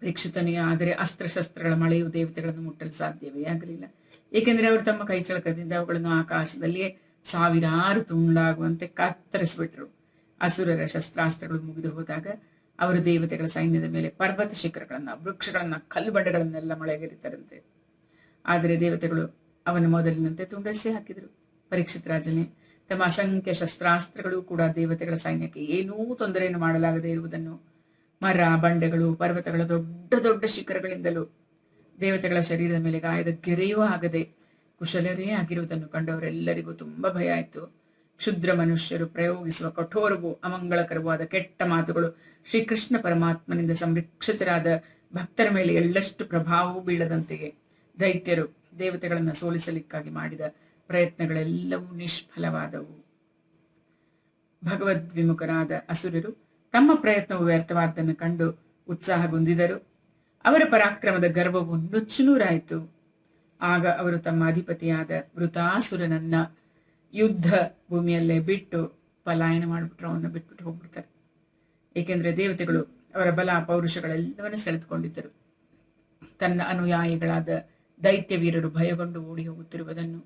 ಪರೀಕ್ಷಿತನೇ, ಆದರೆ ಅಸ್ತ್ರಶಸ್ತ್ರಗಳ ಮಳೆಯು ದೇವತೆಗಳನ್ನು ಮುಟ್ಟಲು ಸಾಧ್ಯವೇ ಆಗಲಿಲ್ಲ. ಏಕೆಂದರೆ ಅವರು ತಮ್ಮ ಕೈಚಳಕದಿಂದ ಅವುಗಳನ್ನು ಆಕಾಶದಲ್ಲಿಯೇ ಸಾವಿರಾರು ತುಂಡಾಗುವಂತೆ ಕತ್ತರಿಸಿಬಿಟ್ರು. ಅಸುರರ ಶಸ್ತ್ರಾಸ್ತ್ರಗಳು ಮುಗಿದು ಹೋದಾಗ ಅವರು ದೇವತೆಗಳ ಸೈನ್ಯದ ಮೇಲೆ ಪರ್ವತ ಶಿಖರಗಳನ್ನ, ವೃಕ್ಷಗಳನ್ನ, ಕಲ್ಲು ಬಂಡೆಗಳನ್ನೆಲ್ಲ ಮಳೆಗರಿತರಂತೆ. ಆದರೆ ದೇವತೆಗಳು ಅವನ ಮೊದಲಿನಂತೆ ತುಂಡರಿಸಿ ಹಾಕಿದರು. ಪರೀಕ್ಷಿತ ರಾಜನೇ, ತಮ್ಮ ಅಸಂಖ್ಯ ಶಸ್ತ್ರಾಸ್ತ್ರಗಳು ಕೂಡ ದೇವತೆಗಳ ಸೈನ್ಯಕ್ಕೆ ಏನೂ ತೊಂದರೆಯನ್ನು ಮಾಡಲಾಗದೆ ಇರುವುದನ್ನು, ಮರ, ಬಂಡೆಗಳು, ಪರ್ವತಗಳ ದೊಡ್ಡ ದೊಡ್ಡ ಶಿಖರಗಳಿಂದಲೂ ದೇವತೆಗಳ ಶರೀರದ ಮೇಲೆ ಗಾಯದ ಗೆರೆಯೂ ಆಗದೆ ಕುಶಲರೇ ಆಗಿರುವುದನ್ನು ಕಂಡವರೆಲ್ಲರಿಗೂ ತುಂಬಾ ಭಯ ಆಯಿತು. ಕ್ಷುದ್ರ ಮನುಷ್ಯರು ಪ್ರಯೋಗಿಸುವ ಕಠೋರವೂ ಅಮಂಗಳಕರವೂ ಆದ ಕೆಟ್ಟ ಮಾತುಗಳು ಶ್ರೀಕೃಷ್ಣ ಪರಮಾತ್ಮನಿಂದ ಸಂರಕ್ಷಿತರಾದ ಭಕ್ತರ ಮೇಲೆ ಎಳ್ಳಷ್ಟು ಪ್ರಭಾವವೂ ಬೀಳದಂತೆಯೇ ದೈತ್ಯರು ದೇವತೆಗಳನ್ನ ಸೋಲಿಸಲಿಕ್ಕಾಗಿ ಮಾಡಿದ ಪ್ರಯತ್ನಗಳೆಲ್ಲವೂ ನಿಷ್ಫಲವಾದವು. ಭಗವದ್ವಿಮುಖರಾದ ಅಸುರರು ತಮ್ಮ ಪ್ರಯತ್ನವು ವ್ಯರ್ಥವಾದ್ದನ್ನು ಕಂಡು ಉತ್ಸಾಹಗೊಂದಿದರು. ಅವರ ಪರಾಕ್ರಮದ ಗರ್ವವು ನುಚ್ಚುನೂರಾಯಿತು. ಆಗ ಅವರು ತಮ್ಮ ಅಧಿಪತಿಯಾದ ವೃತಾಸುರನನ್ನ ಯುದ್ಧ ಭೂಮಿಯಲ್ಲೇ ಬಿಟ್ಟು ಪಲಾಯನ ಮಾಡಿಬಿಟ್ರು. ಅವನ್ನ ಬಿಟ್ಬಿಟ್ಟು ಹೋಗ್ಬಿಡ್ತಾರೆ. ಏಕೆಂದ್ರೆ ದೇವತೆಗಳು ಅವರ ಬಲ ಪೌರುಷಗಳೆಲ್ಲವನ್ನು ಸೆಳೆದುಕೊಂಡಿದ್ದರು. ತನ್ನ ಅನುಯಾಯಿಗಳಾದ ದೈತ್ಯ ವೀರರು ಭಯಗೊಂಡು ಓಡಿ ಹೋಗುತ್ತಿರುವುದನ್ನು,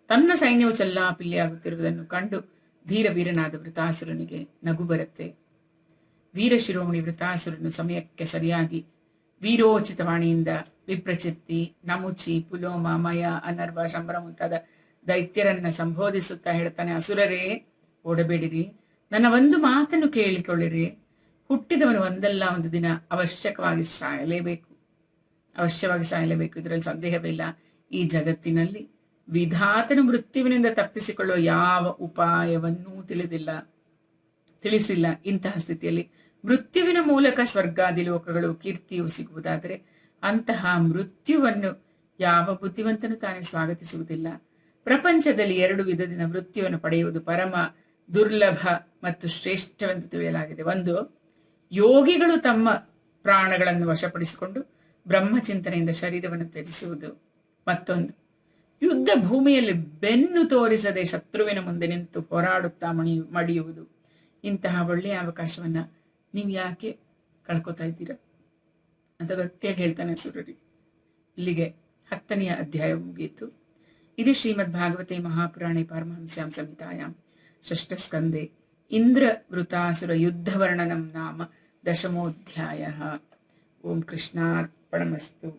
ತನ್ನ ಸೈನ್ಯವು ಚೆಲ್ಲಾಪಿಲ್ಲಿಯಾಗುತ್ತಿರುವುದನ್ನು ಕಂಡು ಧೀರ ವೀರನಾದ ವೃತಾಸುರನಿಗೆ ನಗು ಬರುತ್ತೆ. ವೀರಶಿರೋಮಣಿ ವೃತಾಸುರನು ಸಮಯಕ್ಕೆ ಸರಿಯಾಗಿ ವೀರೋಚಿತವಾಣಿಯಿಂದ ವಿಪ್ರಚಿತ್ತಿ, ನಮುಚಿ, ಪುಲೋಮ, ಮಯ, ಅನರ್ವ, ಶಂಬರ ಮುಂತಾದ ದೈತ್ಯರನ್ನ ಸಂಬೋಧಿಸುತ್ತಾ ಹೇಳ್ತಾನೆ, ಅಸುರರೇ, ಓಡಬೇಡಿರಿ, ನನ್ನ ಒಂದು ಮಾತನ್ನು ಕೇಳಿಕೊಳ್ಳಿರಿ. ಹುಟ್ಟಿದವನು ಒಂದಲ್ಲ ಒಂದು ದಿನ ಅವಶ್ಯವಾಗಿ ಸಾಯಲೇಬೇಕು. ಇದರಲ್ಲಿ ಸಂದೇಹವಿಲ್ಲ. ಈ ಜಗತ್ತಿನಲ್ಲಿ ವಿಧಾತನು ಮೃತ್ಯುವಿನಿಂದ ತಪ್ಪಿಸಿಕೊಳ್ಳುವ ಯಾವ ಉಪಾಯವನ್ನೂ ತಿಳಿಸಿಲ್ಲ. ಇಂತಹ ಸ್ಥಿತಿಯಲ್ಲಿ ಮೃತ್ಯುವಿನ ಮೂಲಕ ಸ್ವರ್ಗಾದಿ ಲೋಕಗಳು, ಕೀರ್ತಿಯು ಸಿಗುವುದಾದರೆ ಅಂತಹ ಮೃತ್ಯುವನ್ನು ಯಾವ ಬುದ್ಧಿವಂತನು ತಾನೇ ಸ್ವಾಗತಿಸುವುದಿಲ್ಲ. ಪ್ರಪಂಚದಲ್ಲಿ 2 ವಿಧದಿಂದ ಮೃತ್ಯುವನ್ನು ಪಡೆಯುವುದು ಪರಮ ದುರ್ಲಭ ಮತ್ತು ಶ್ರೇಷ್ಠವೆಂದು ತಿಳಿಯಲಾಗಿದೆ. ಒಂದು, ಯೋಗಿಗಳು ತಮ್ಮ ಪ್ರಾಣಗಳನ್ನು ವಶಪಡಿಸಿಕೊಂಡು ಬ್ರಹ್ಮಚಿಂತನೆಯಿಂದ ಶರೀರವನ್ನು ತ್ಯಜಿಸುವುದು. ಮತ್ತೊಂದು, ಯುದ್ಧ ಭೂಮಿಯಲ್ಲಿ ಬೆನ್ನು ತೋರಿಸದೆ ಶತ್ರುವಿನ ಮುಂದೆ ನಿಂತು ಹೋರಾಡುತ್ತಾ ಮಡಿಯುವುದು. ಇಂತಹ ಒಳ್ಳೆಯ ಅವಕಾಶವನ್ನ ನೀವು ಯಾಕೆ ಕಳ್ಕೊತಾ ಇದ್ದೀರಾ ಅಂತ ಗಟ್ಟಿಯಾಗಿ ಹೇಳ್ತಾನೆ ಸುರರಿ. ಇಲ್ಲಿಗೆ 10ನೇ ಅಧ್ಯಾಯ ಮುಗಿಯಿತು. ಇದು ಶ್ರೀಮದ್ ಭಾಗವತೆ ಮಹಾಪುರಾಣೆ ಪಾರಮಹಂಸ್ಯಾಂ ಸಂಹಿತಾಯಾಂ ಷಷ್ಠಸ್ಕಂದೆ ಇಂದ್ರ ವೃತಾಸುರ ಯುದ್ಧ ವರ್ಣನಂ ನಾಮ 10ಮೋಧ್ಯಾಯಃ. ಓಂ ಕೃಷ್ಣಾರ್ಪಣಮಸ್ತು.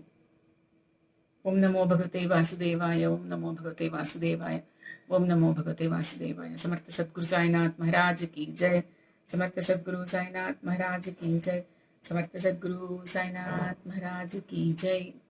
ಓಂ ನಮೋ ಭಗವತೆ ವಾಸುದೇವಾಯ. ಓಂ ನಮೋ ಭಗವತೆ ವಾಸುದೇವಾಯ. ಓಂ ನಮೋ ಭಗವತೆ ವಾಸುದೇವಾಯ. ಸಮರ್ಥ ಸದ್ಗುರು ಸಾಯಿನಾಥ್ ಮಹಾರಾಜ್ ಕಿ ಜಯ. समर्थ सद्गुरु साईनाथ महाराज की जय. समर्थ सद्गुरु साईनाथ महाराज की जय.